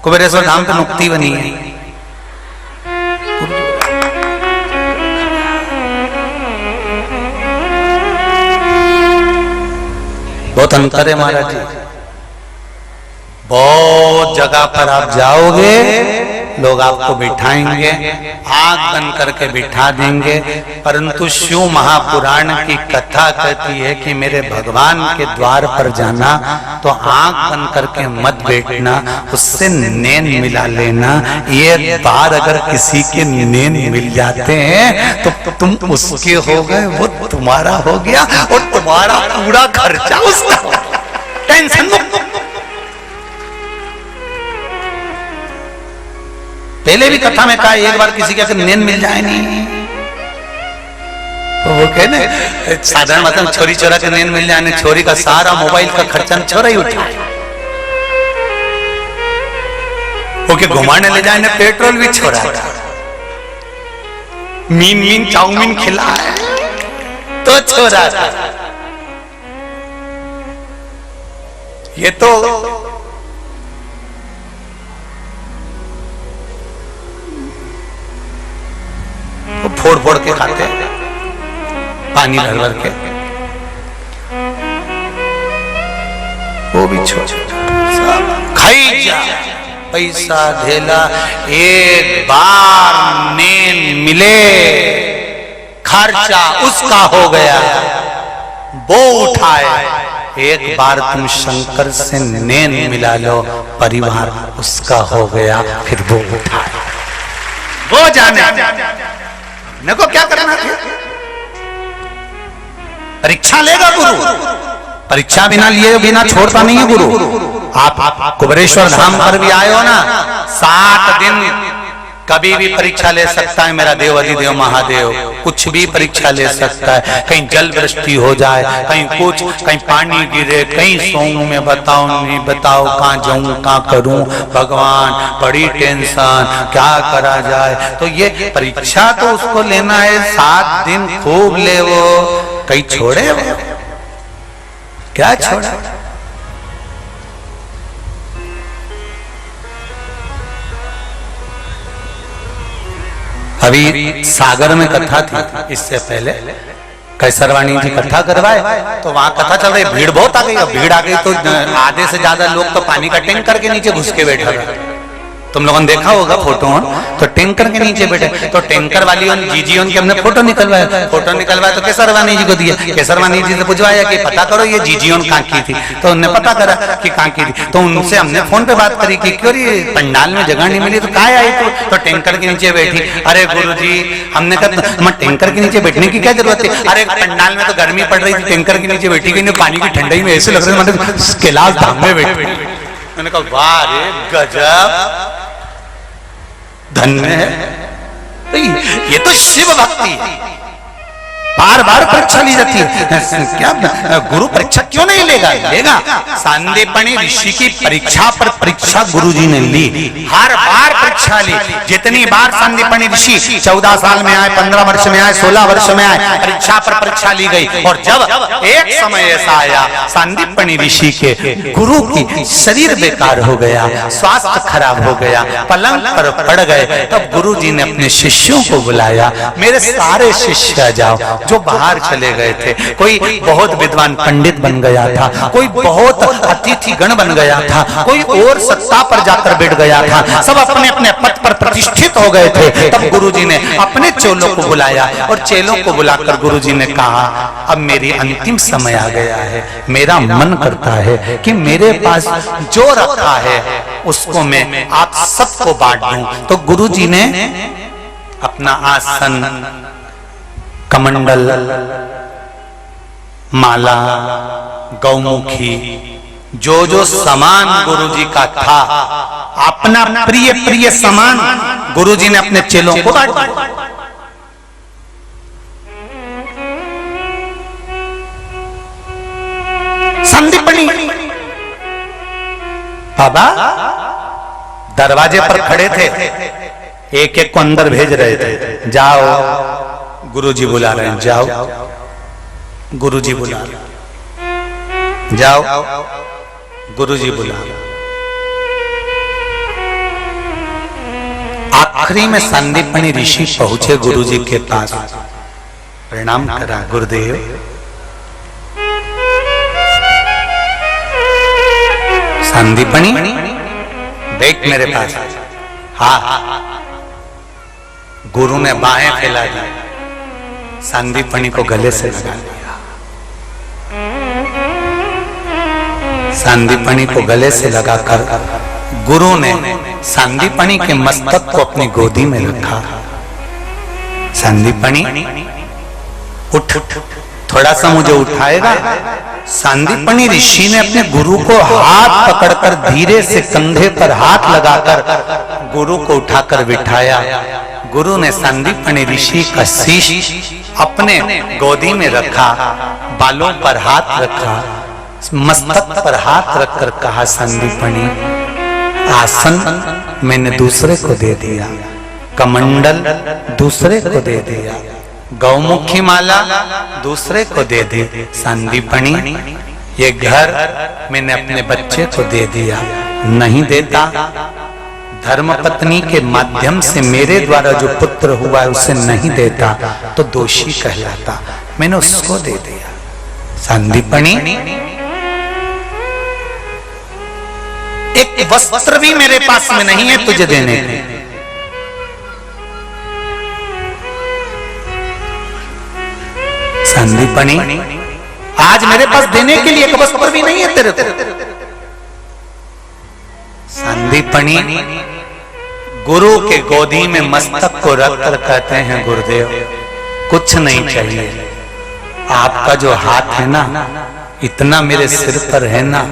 [SPEAKER 1] कुबेरेश्वर धाम पे मुक्ति बनी है। बहुत अंतर है महाराज जी। बहुत जगह पर आप जाओगे, लोग आपको बिठाएंगे, आंख बंद करके बिठा देंगे, परंतु शिव महापुराण की कथा कहती है कि मेरे भगवान के द्वार पर जाना तो आंख बंद करके मत बैठना, उससे नैन मिला लेना। एक बार अगर किसी के नैन मिल जाते हैं तो तुम उसके हो गए, वो तुम्हारा हो गया और तुम्हारा पूरा खर्चा उसका। टेंशन मुक्त। पहले भी कथा में कहा, एक बार किसी के अगर नैन मिल जाए नहीं तो वो कहने साधारण मतलब छोरी चोरा के नैन मिल जाए, छोरी का सारा मोबाइल का खर्चा छोरा ही उठा, ओके घुमाने ले जाए, पेट्रोल भी छोड़ा, मीन चाउमीन खिला तो छोरा था। ये तो फोड़ फोड़ के खाते, पानी भर भर के, वो भी छोड़ खाई जा, पैसा धेला। एक बार नैन मिले, खर्चा उसका हो गया, वो उठाए। एक बार तुम शंकर से नैन मिला लो, परिवार उसका हो गया, फिर वो उठाए, वो जाने को क्या करना है। परीक्षा लेगा गुरु, परीक्षा बिना लिए बिना छोड़ता नहीं है गुरु। आप कुबेरेश्वर धाम पर भी आए हो ना, 7 दिन कभी भी परीक्षा ले सकता है मेरा देव अधिदेव महादेव, कुछ भी परीक्षा ले सकता है। कहीं जल वृष्टि हो जाए, कहीं कुछ, कहीं पानी गिरे, कहीं सोऊं में बताओ नहीं बताओ, कहाँ जाऊं कहाँ करूं, भगवान बड़ी टेंशन, क्या करा जाए। तो ये परीक्षा तो उसको लेना है, 7 दिन खूब ले, वो कहीं छोड़े वो क्या छोड़ा। अभी सागर में कथा थी, इससे पहले कैसरवाणी जी कथा करवाए, तो वहां कथा चल रही, भीड़ बहुत आ गई। अब भीड़ आ गई तो आधे से ज्यादा लोग तो पानी का टैंकर के नीचे घुस के बैठा था। तुम लोगों ने देखा होगा फोटो, तो टैंकर के नीचे बैठे, तो टैंकर वाली जीजी उनके हमने फोटो निकलवाया तो केसरवाणी जी को दिया। केसरवाणी जी से पूछवाया कि पता करो ये जीजी कहाँ की थी, तो उन्होंने पता करा कि कहाँ की थी। तो उनसे हमने फोन पे बात करी कि क्यों ये पंडाल में जगह नहीं मिली, तो कहाँ आई तो टैंकर के नीचे बैठी। अरे गुरु जी, हमने कहा टैंकर के नीचे बैठने की क्या जरूरत है, अरे पंडाल में तो गर्मी पड़ रही थी, टैंकर के नीचे बैठी गई, पानी की ठंडाई में ऐसे लग रहे थे कैलाश धाम में बैठी। मैंने कहा वाह रे गजब, धन्य है। ये तो शिव भक्ति है, बार बार परीक्षा ली जाती है। क्या गुरु परीक्षा क्यों नहीं लेगा? सांदीपनी ऋषि की परीक्षा पर परीक्षा गुरुजी ने ली, हर बार परीक्षा ली। जितनी बार सांदीपनी ऋषि 14 साल में आए, 15 वर्ष में आए, 16 वर्ष में आए, परीक्षा पर परीक्षा ली गई। और जब एक समय ऐसा आया सांदीपनी ऋषि के गुरु की शरीर बेकार हो गया, स्वास्थ्य खराब हो गया, पलंग पर पड़ गए, तब गुरुजी ने अपने शिष्यों को बुलाया, मेरे सारे शिष्य आ जाओ। जो बाहर चले गए थे, कोई बहुत विद्वान पंडित बन गया था, कोई बहुत अतिथि गण बन गया था, कोई और सत्ता पर जाकर बैठ गया था, सब अपने अपने पद पर प्रतिष्ठित हो गए थे। तब गुरुजी ने अपने चेलों को बुलाया और चेलों को बुलाकर गुरुजी ने कहा, अब मेरी अंतिम समय आ गया है, मेरा मन करता है कि मेरे पास जो रखा है उसको मैं आप सबको बांट दूं। तो गुरुजी ने अपना आसन, कमंडल, माला, गौमुखी, जो जो सामान गुरुजी का था, अपना प्रिय प्रिय सामान गुरुजी ने अपने चेलों को बांट दिया। संदीपनी बाबा दरवाजे पर खड़े थे, एक एक को अंदर भेज रहे थे, जाओ गुरुजी बुला रहे हैं, जाओ गुरुजी बुला रहे हैं, जाओ गुरुजी बुला रहे हैं। आखिरी में संदीपनी ऋषि पहुंचे गुरुजी के पास, प्रणाम करा, गुरुदेव संदीपनी देख मेरे पास। हाँ, गुरु ने बाहें फैला दी, संदीपनी को गले से लगा लिया। संदीपनी को गले से लगाकर गुरु ने संदीपनी के मस्तक को अपनी गोदी में रखा। संदीपनी उठ, थोड़ा सा मुझे उठाएगा। संदीपनी ऋषि ने अपने गुरु को हाथ पकड़कर धीरे से कंधे पर हाथ लगाकर गुरु को उठाकर बिठाया। गुरु ने संदीपनी ऋषि का शीश अपने गोदी में रखा, बालों पर हाथ रखा, मस्तक पर हाथ रखकर कहा, संदीपनी आसन मैंने दूसरे को दे दिया, कमंडल दूसरे को दे दिया, गौमुखी माला दूसरे को दे दी। संदीपनी ये घर मैंने अपने बच्चे को दे दिया, नहीं देता धर्मपत्नी के माध्यम से मेरे द्वारा जो पुत्र हुआ है उसे नहीं देता तो दोषी कहलाता, मैंने उसको दे दिया। संदीपनी एक वस्त्र भी मेरे पास में नहीं है तुझे देने के। संदीपनी आज मेरे पास देने के लिए एक वस्त्र भी नहीं है तेरे को। संदीपनी गुरु के गोदी में मस्तक को रखकर कहते हैं, गुरुदेव कुछ नहीं चाहिए, आपका जो हाथ है ना इतना मेरे सिर पर है ना,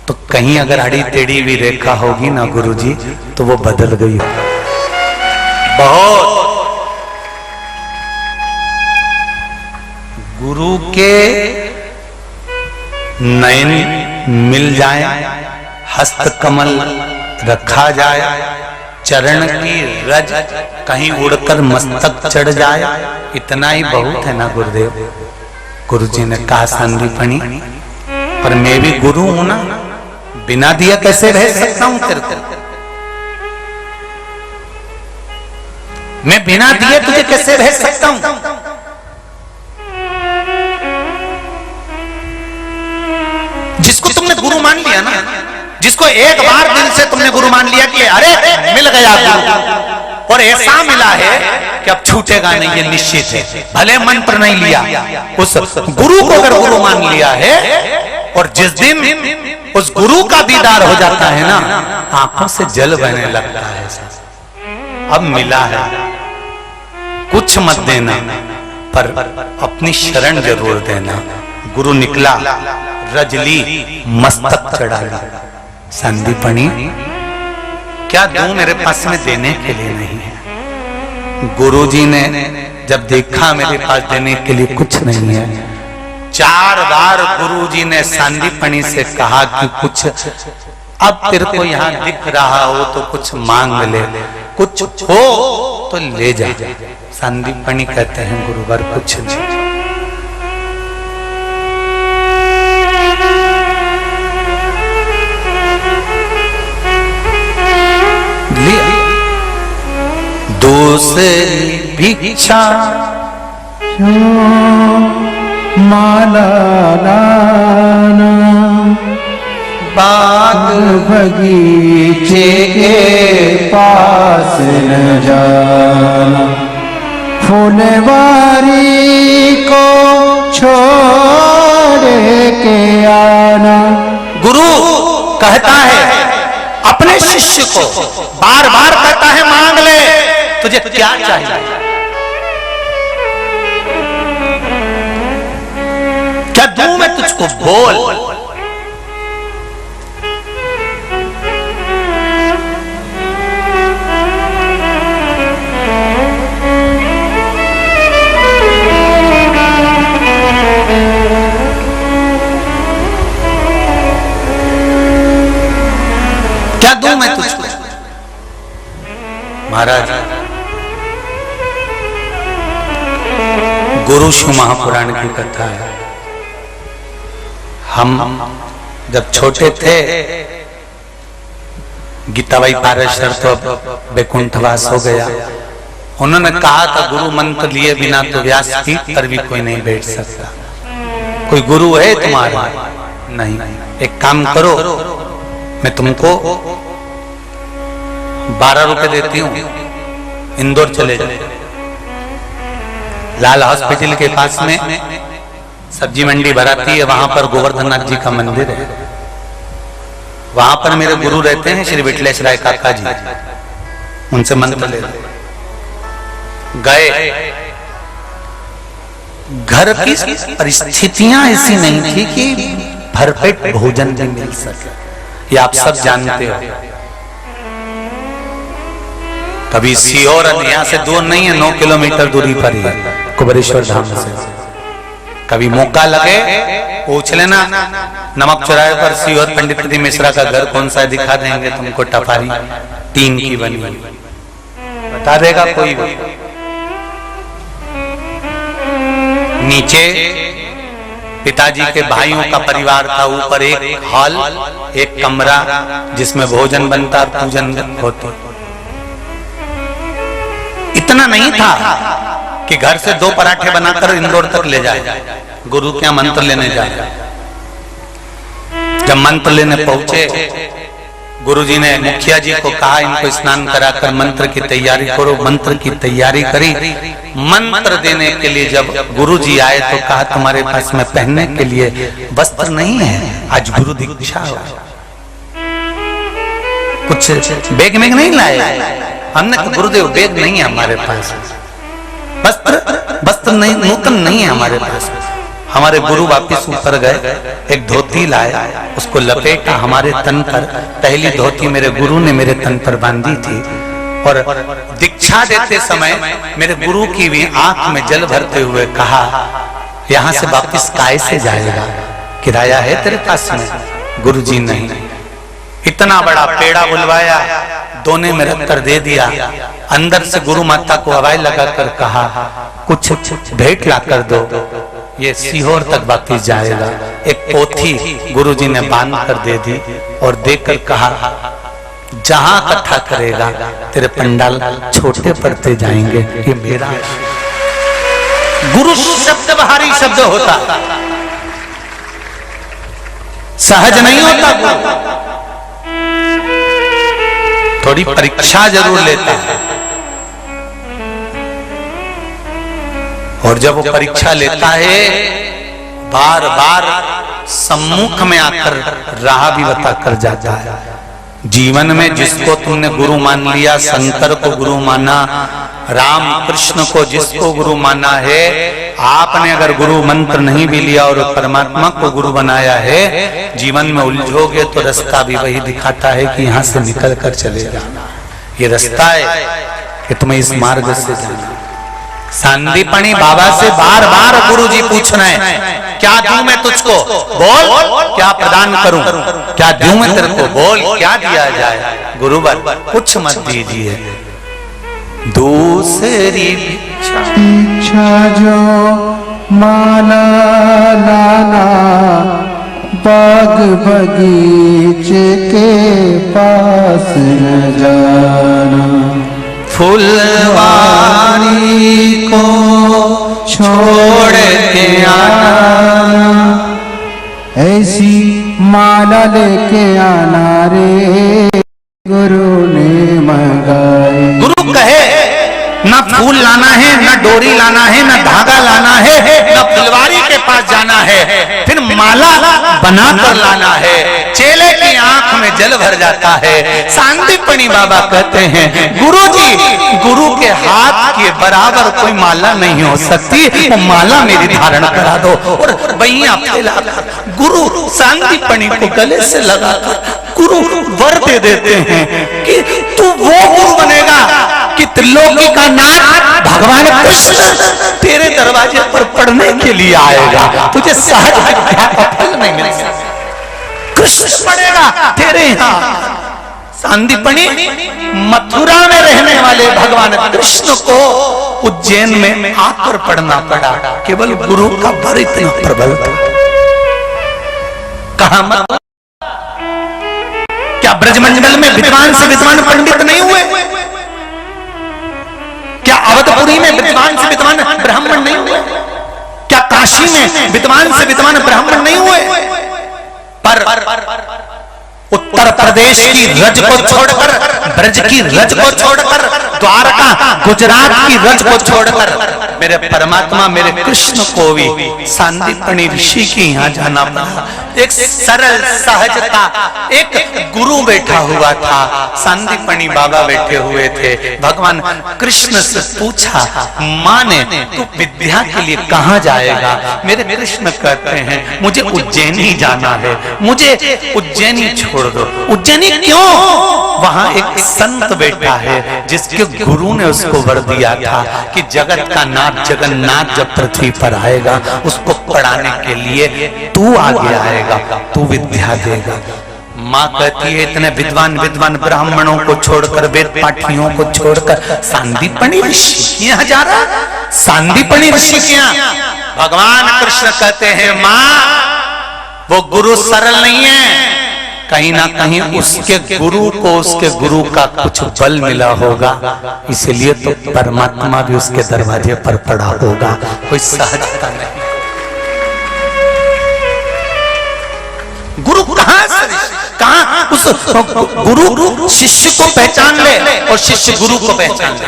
[SPEAKER 1] तो कहीं अगर अड़ी टेढ़ी भी रेखा होगी ना गुरुजी तो वो बदल गई। बहुत गुरु के नयन मिल जाए, हस्त कमल रखा जाए, चरण की रज कहीं उड़कर मस्तक चढ़ जाए, इतना ही बहुत है ना गुरुदेव। गुरुजी ने कहा, संदीपनी पर मैं भी गुरु हूं ना, बिना दिया कैसे रह सकता हूं तेरे को? मैं बिना दिए तुझे कैसे रह सकता हूं? जिसको तुमने गुरु मान लिया ना, जिसको एक बार दिल से तुमने गुरु मान लिया कि अरे मिल गया गुरु, और ऐसा मिला है कि अब छूटेगा नहीं, ये निश्चित है, भले मन पर नहीं लिया, उस गुरु को अगर गुरु मान लिया है, और जिस दिन उस गुरु का दीदार हो जाता है ना, आंखों से जल बहने लगता है। अब मिला है, कुछ मत देना पर अपनी शरण जरूर देना। गुरु निकला, रजली मस्तक चढ़ा ली। संदीपनी क्या दूं, मेरे पास में देने के लिए नहीं है। गुरुजी ने जब देखा मेरे पास देने के लिए कुछ नहीं है, 4 बार गुरुजी ने संदीपनी से कहा कि कुछ अब तेरे को यहाँ दिख रहा हो तो कुछ मांग ले, कुछ हो तो ले जा। संदीपनी कहते हैं, गुरुवर कुछ नहीं। दूसरी भिक्षा
[SPEAKER 2] माला लाना, बाग बगीचे के पास न जाना, फुलवारी को छोड़ के आना।
[SPEAKER 1] गुरु कहता है अपने शिष्य को, बार बार कहता है मांग ले, तुझे क्या चाहिए? क्या दूं मैं तुझको, बोल। क्या दूं मैं तुझको? महाराज, गुरु शिव महापुराण की कथा है। हम जब छोटे थे, गीताबाई पाराशर तो अब वैकुंठवास हो गया, उन्होंने कहा था गुरु मंत्र लिए बिना तो व्यासपीठ पर भी कोई नहीं बैठ सकता। कोई गुरु है तुम्हारा? नहीं। एक काम करो, मैं तुमको 12 रुपए देती हूं, इंदौर चले जाओ। लाल हॉस्पिटल के पास में सब्जी मंडी भराती है, वहां पर गोवर्धननाथ जी का मंदिर है। वहां पर मेरे गुरु रहते हैं श्री विठलेश्वराय काका जी, उनसे मंत्र ले गए। घर की परिस्थितियां ऐसी नहीं थी कि भरपेट भोजन भी मिल सके, ये आप सब जानते हो। कभी सीहोर यहाँ से दूर नहीं है, 9 किलोमीटर दूरी पर ही है कुबेरेश्वर धाम से। कभी मौका लगे पूछ लेना, नमक चौराहे पर सीहोर पंडित प्रदीप मिश्रा का घर कौन सा है, दिखा देंगे तुमको। टपारी टीन की बनी बता देगा कोई भी। नीचे पिताजी के भाइयों का परिवार था, ऊपर एक हॉल, एक कमरा जिसमें भोजन बनता, पूजन होती। इतना नहीं था कि घर से 2 पराठे बनाकर इंदौर तक ले जाए, गुरु क्या मंत्र लेने जाए। जब मंत्र लेने पहुंचे, गुरुजी ने मुखिया जी को कहा इनको स्नान कराकर मंत्र की तैयारी करो। मंत्र की तैयारी करी। मंत्र देने के लिए जब गुरुजी आए तो कहा तुम्हारे पास में पहनने के लिए वस्त्र नहीं है, आज गुरु दीक्षा हो, कुछ बैग में नहीं लाए। हमने कहा गुरुदेव बैग नहीं है हमारे पास, वस्त्र नहीं, नूतन नहीं है हमारे पास। हमारे गुरु वापिस ऊपर गए, एक धोती लाए, उसको लपेटा हमारे तन पर। पहली धोती मेरे गुरु ने मेरे तन पर बांधी थी, और दीक्षा देते समय मेरे गुरु की भी आंख में जल भरते हुए कहा यहां से वापिस काय से जाएगा, किराया है तेरे पास में? गुरुजी नहीं। इतना बड़ा पेड़ा बुलवाया, दोने में रखकर दे दिया। अंदर से गुरु माता को हवाई लगाकर कहा कुछ भेंट ला कर दो, ये सीहोर तक वापिस जाएगा। एक पोथी गुरुजी ने बांध कर दे दी और देकर कहा जहां कथा करेगा तेरे पंडाल छोटे पड़ते जाएंगे, ये मेरा गुरु शब्द भारी शब्द होता, सहज नहीं होता। थोड़ी परीक्षा जरूर लेता है, और जब वो परीक्षा लेता है बार बार सम्मुख में आकर राह भी बताकर जाता है। जीवन में जिसको तुमने गुरु मान लिया, शंकर को गुरु माना, राम कृष्ण को जिसको गुरु माना है, आपने अगर गुरु मंत्र नहीं भी लिया और परमात्मा को गुरु बनाया है, जीवन में उलझोगे तो रास्ता भी वही दिखाता है कि यहां से निकल कर चले जाना। ये रास्ता है कि तुम्हें इस मार्ग से जाना। सांदीपनी बाबा से बार बार गुरुजी पूछ रहे हैं क्या दूं मैं तुझको, बोल क्या प्रदान करूं, क्या दूं मैं तेरे को, बोल क्या दिया जाए। गुरुवर कुछ मत दीजिए, दूसरी
[SPEAKER 2] इच्छा जो माला लाना, बाग बगीचे के पास न जाना,
[SPEAKER 1] फुलवारी को छोड़ के आना,
[SPEAKER 2] ऐसी माला लेके आना रे गुरु ने मंगाई।
[SPEAKER 1] गुरु कहे ना फूल लाना है, ना डोरी लाना है, ना धागा लाना है, ना फुलवारी के पास जाना है, फिर माला बनाकर लाना है। चेले की आंख में जल भर जाता है। सांदीपनी बाबा कहते हैं गुरुजी, गुरु के हाथ के बराबर कोई माला नहीं हो सकती, वो माला मेरी धारण करा दो। और भैया गुरु सांदीपनी को गले से लगाकर गुरु वर दे देते हैं कि तू वो गुरु बनेगा कि त्रिलोकी का नाथ भगवान कृष्ण तेरे दरवाजे पर पढ़ने के लिए आएगा, तुझे सहज विद्या का फल नहीं मिलेगा, कृष्ण पढ़ेगा तेरे यहाँ। सांदीपनी मथुरा में रहने वाले भगवान कृष्ण को उज्जैन में आकर पढ़ना पड़ा, केवल गुरु का वर इतना प्रबल था। कहा मत क्या ब्रजमंडल में विद्वान से विद्वान पंडित नहीं हुए? क्या अवधपुरी में विद्वान से विद्वान ब्राह्मण नहीं हुए? क्या काशी में विद्वान से विद्वान ब्राह्मण नहीं हुए? पर उत्तर प्रदेश की रज को छोड़कर, ब्रज की रज को छोड़कर, द्वारका गुजरात की रज को छोड़कर मेरे परमात्मा मेरे कृष्ण को भी सांदीपनी ऋषि के यहाँ जाना पड़ा। एक सरल सहजता, एक गुरु बैठा हुआ था, सांदीपनी बाबा बैठे हुए थे। भगवान कृष्ण से पूछा, माँ ने तू विद्या के लिए कहाँ जाएगा? मेरे कृष्ण कहते हैं मुझे उज्जैनी जाना है, मुझे उज्जैनी छोड़ दो। उज्जैनी क्यों? वहां एक संत बैठा है जिसके गुरु ने उसको वर दिया था कि जगत का नाथ जगन्नाथ जब पृथ्वी पर आएगा उसको पढ़ाने के लिए तू आगे आएगा, तू विद्या देगा। माँ कहती है इतने विद्वान विद्वान ब्राह्मणों को छोड़कर, वेद पाठियों को छोड़कर सांदीपनी ऋषि यहाँ जा रहा? सांदीपनी ऋषि के यहाँ? भगवान कृष्ण कहते हैं माँ वो गुरु सरल नहीं है, कहीं ना कहीं उसके गुरु को उसके गुरु का कुछ बल मिला होगा, इसलिए तो परमात्मा भी उसके दरवाजे पर पड़ा होगा। कोई सहजता नहीं। गुरु कहाँ उस गुरु शिष्य को पहचान ले और शिष्य गुरु को पहचान ले।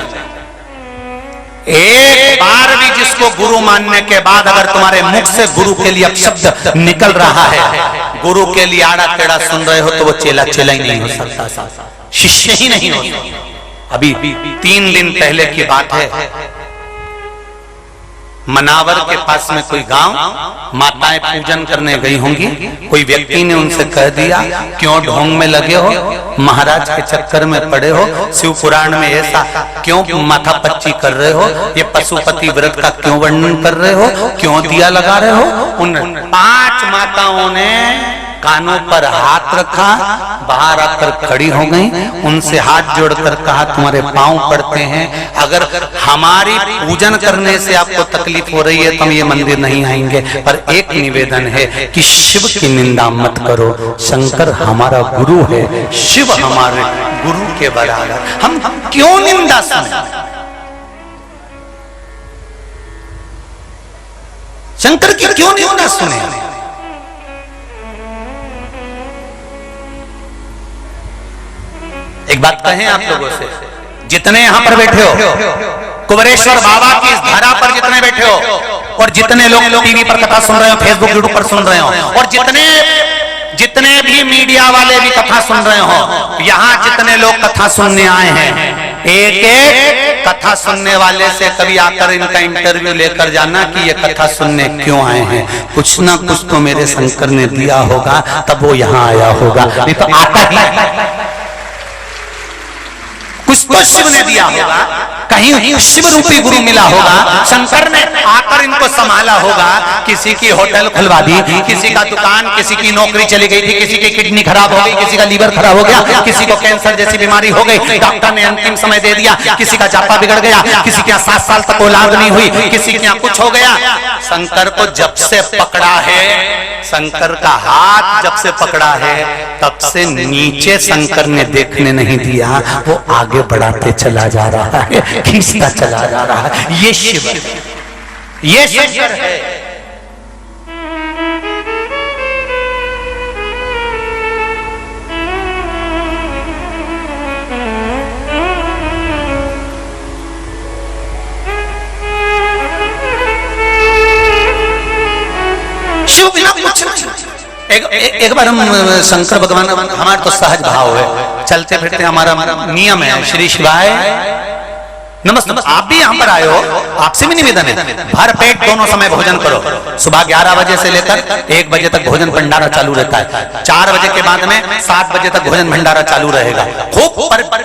[SPEAKER 1] एक बार भी जिसको गुरु मानने के बाद अगर तुम्हारे मुख से गुरु के लिए शब्द निकल रहा है, गुरु के लिए आड़ा टेढ़ा सुन रहे हो, तो वो चेला चेला ही नहीं हो सकता, शिष्य ही नहीं हो सकता। अभी 3 दिन पहले की बात है, मनावर के पास में कोई गांव, माताएं पूजन करने गई होंगी, कोई व्यक्ति ने उनसे कह दिया क्यों ढोंग में लगे हो, महाराज के चक्कर में पड़े हो, शिव पुराण में ऐसा क्यों माथा पच्ची कर रहे हो, ये पशुपति व्रत का क्यों वर्णन कर रहे हो, क्यों दिया लगा रहे हो। उन 5 माताओं ने कानों पर हाथ रखा, बाहर आकर खड़ी हो गई, उनसे हाथ जोड़कर कहा तुम्हारे पांव पड़ते हैं, अगर हमारी पूजन करने से आपको तकलीफ हो रही है तो हम ये मंदिर नहीं आएंगे, पर एक निवेदन है कि शिव की निंदा मत करो, शंकर हमारा गुरु है, शिव हमारे गुरु के बराबर, हम क्यों निंदा सुने? शंकर की क्यों निंदा सुने? एक बात कहें आप लोगों से, जितने यहां पर बैठे हो, कुबेरेश्वर बाबा की इस धरा पर जितने बैठे हो, और जितने लोग टीवी पर कथा सुन रहे हो, फेसबुक यूट्यूब पर सुन रहे हो, और जितने भी मीडिया वाले भी कथा सुन रहे हो, यहां जितने लोग कथा सुनने आए हैं, एक एक कथा सुनने वाले से कभी आकर इनका इंटरव्यू लेकर जाना कि ये कथा सुनने क्यों आए हैं। कुछ ना कुछ तो मेरे शंकर ने दिया होगा, तब वो यहाँ आया होगा, नहीं तो आता ही कुछ तो शिव ने दिया होगा, कहीं शिव रूपी गुरु मिला होगा, शंकर ने आकर इनको संभाला होगा। किसी की होटल खुलवा दी, किसी का दुकान, किसी की नौकरी चली गई थी, किसी की किडनी खराब हो गई, किसी का लीवर खराब हो गया, किसी को कैंसर जैसी बीमारी हो गई, डॉक्टर ने अंतिम समय दे दिया, किसी का जापा बिगड़ गया, किसी के 7 साल तक औलाद नहीं हुई, किसी के यहाँ कुछ हो गया। शंकर को जब से पकड़ा है, शंकर का हाथ जब से पकड़ा है, तब से नीचे शंकर ने देखने नहीं दिया, वो आगे बढ़ाते चला जा रहा है, खींचता चला जा रहा है। ये शिव है, ये शंकर है। शिव बिना कुछ एक बार हम शंकर भगवान, हमारा तो सहज भाव है, चलते फिरते हमारा नियम है, श्री शिवाय नमस्ते। आप भी यहाँ पर आए हो, आपसे भी निवेदन है, भर पेट दोनों समय भोजन करो। सुबह 11 बजे से लेकर 1 बजे तक भोजन भंडारा चालू रहता है, 4 बजे के बाद में 7 बजे तक भोजन भंडारा चालू रहेगा। खूब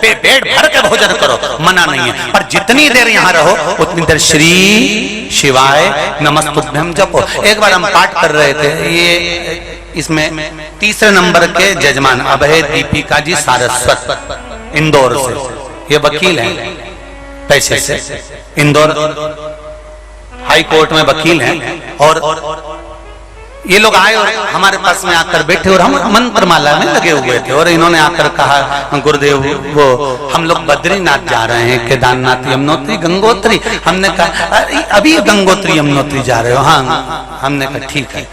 [SPEAKER 1] पेट भर के भोजन करो, मना नहीं है, पर जितनी देर यहाँ रहो उतनी देर श्री शिवाय नमस्तुभ्यम जपो। एक बार हम पाठ कर रहे थे, ये इसमें 3रे नंबर के जजमान अभय दीपिका जी सारस्वत, इंदौर से, ये वकील हैं पैसे से, इंदौर हाई कोर्ट में वकील हैं, और ये लोग आए और हमारे पास में आकर बैठे और हम मंत्रमाला में लगे हुए थे, और इन्होंने आकर कहा गुरुदेव वो हम लोग बद्रीनाथ जा रहे हैं, केदारनाथ यमुनोत्री गंगोत्री। हमने कहा अभी गंगोत्री यमुनोत्री जा रहे हो? हाँ। हमने कहा ठीक है।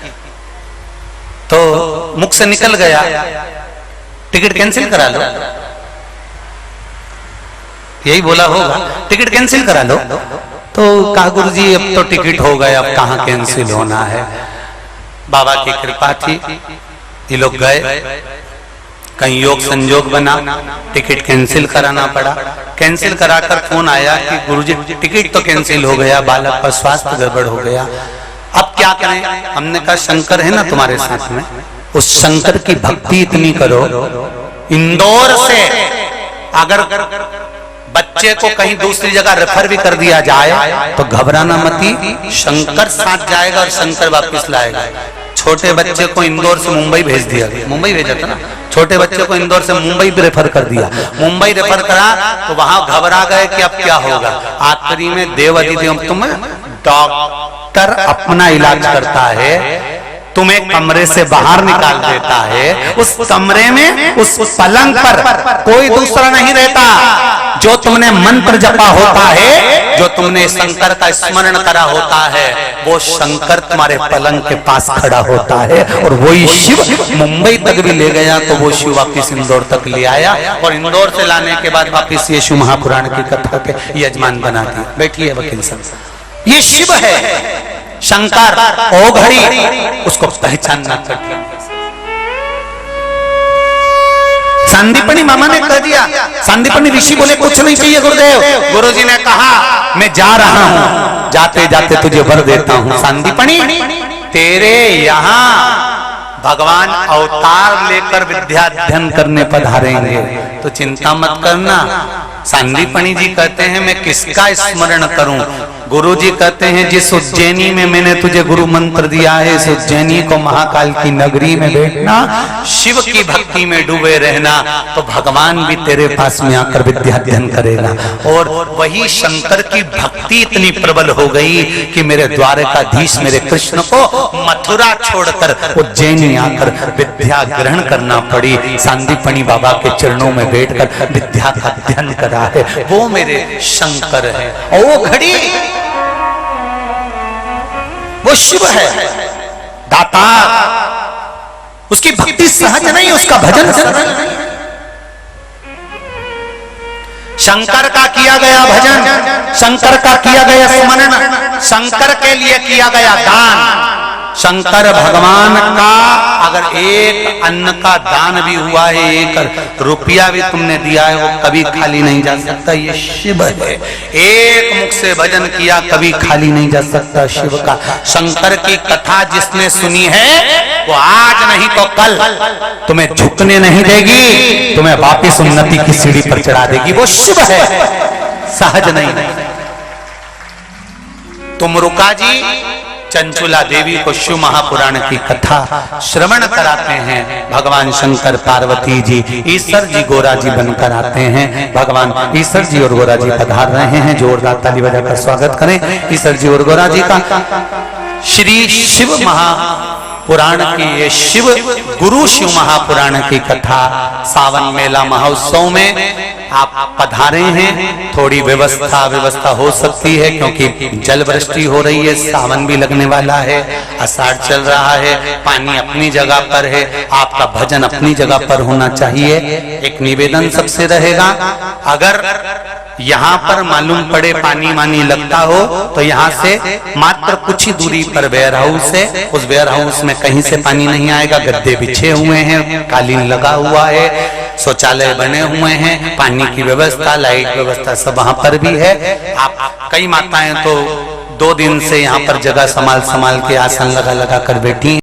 [SPEAKER 1] तो मुख से निकल गया टिकट कैंसिल करा लो, यही बोला होगा, टिकट कैंसिल करा लो। तो कहा गुरुजी अब तो टिकट हो गए, अब कहाँ कैंसिल होना है। बाबा की कृपा थी, ये लोग गए, कहीं योग संजोग बना, टिकट कैंसिल कराना पड़ा। कैंसिल कराकर फोन आया कि गुरुजी टिकट तो कैंसिल हो गया, बालक का स्वास्थ्य गड़बड़ हो गया, अब क्या करें। हमने कहा शंकर है ना तुम्हारे साथ में, उस शंकर की भक्ति इतनी करो, इंदौर से अगर बच्चे को कहीं दूसरी जगह रेफर भी कर दिया जाए तो घबराना मती, शंकर साथ जाएगा और शंकर वापस लाएगा। छोटे बच्चे को इंदौर से मुंबई भेज दिया, मुंबई भेजा था ना, छोटे बच्चे को इंदौर से मुंबई भी रेफर कर दिया। मुंबई रेफर करा तो वहां घबरा गए कि अब क्या होगा। आखिरी में देवाधिदेव तुम्हें डॉक्टर अपना इलाज करता है, तुम्हें कमरे से बाहर निकाल देता है, उस कमरे में उस पलंग पर कोई दूसरा नहीं रहता। जो तुमने मंत्र जपा होता है, जो तुमने शंकर का स्मरण करा होता है, वो शंकर तुम्हारे पलंग के पास खड़ा होता है। और वही शिव मुंबई तक भी ले गया तो वो शिव वापिस इंदौर तक ले आया, और इंदौर से लाने के बाद वापिस ये शिव महापुराण की कथा के यजमान बना दिया। बैठिए वकील साहब, ये शिव है शंकर, ओ घड़ी उसको पहचानना कठिन। संदीपनी मामा ने कह दिया, संदीपनी ऋषि बोले कुछ नहीं चाहिए गुरुदेव। गुरुजी ने कहा मैं जा रहा हूं, जाते जाते तुझे वर देता हूं। संदीपनी तेरे यहाँ भगवान अवतार लेकर विद्या अध्ययन करने पधारेंगे, तो चिंता मत करना। संदीपनी जी कहते हैं मैं किसका स्मरण करूं। गुरुजी कहते हैं जिस उज्जैनी में मैंने तुझे गुरु मंत्र दिया है, इस उज्जैनी को महाकाल की नगरी में बैठना, शिव की भक्ति में डूबे रहना, तो भगवान भी तेरे पास में आकर विद्या अध्ययन करेगा। और वही शंकर की भक्ति इतनी प्रबल हो गई कि मेरे द्वारकाधीश मेरे कृष्ण को मथुरा छोड़कर उज्जैनी आकर विद्या ग्रहण करना पड़ी। संदीपनी बाबा के चरणों में बैठकर विद्या का अध्ययन करा है, वो मेरे शंकर है। ओ घड़ी वो शिव है दाता, उसकी भक्ति सहज नहीं, उसका भजन सरल नहीं। शंकर का किया गया भजन, शंकर का किया गया स्मरण, शंकर के लिए किया गया दान। शंकर भगवान का अगर एक अन्न का दान भी हुआ है, एक रुपया भी तुमने दिया है, वो कभी खाली नहीं जा सकता। ये शिव है। एक मुख से भजन किया कभी खाली नहीं जा सकता शिव का। शंकर की कथा जिसने सुनी है वो आज नहीं तो कल तुम्हें झुकने नहीं देगी, तुम्हें वापिस उन्नति की सीढ़ी पर चढ़ा देगी। वो शिव है, सहज नहीं। तुम रुका जी चंचुला देवी को शिव महापुराण की कथा श्रवण कराते हैं। भगवान शंकर पार्वती जी, ईश्वर जी गोरा जी बनकर आते हैं। भगवान ईश्वर जी और गोरा जी पधार रहे हैं। जोरदार ताली बजाकर स्वागत करें ईश्वर जी और गोरा जी का। श्री शिव महापुराण की ये शिव गुरु शिव महापुराण की कथा सावन मेला महोत्सव में आप पधारे हैं। थोड़ी व्यवस्था हो सकती है क्योंकि जल वृष्टि हो रही है, सावन भी लगने वाला है, आषाढ़ चल रहा है, पानी अपनी जगह पर है, आपका भजन अपनी जगह पर होना चाहिए। एक निवेदन सबसे रहेगा, अगर यहाँ पर मालूम पड़े पानी मानी लगता हो तो यहाँ से मात्र कुछ ही दूरी पर वेयर हाउस है, उस वेयर हाउस में कहीं से पानी नहीं आएगा। गद्दे बिछे हुए हैं, कालीन लगा हुआ है, शौचालय बने हुए हैं, पानी की व्यवस्था, लाइट व्यवस्था सब वहां पर भी है। आप कई माताएं तो 2 दिन से यहाँ पर जगह संभाल के आसन लगा कर बैठी।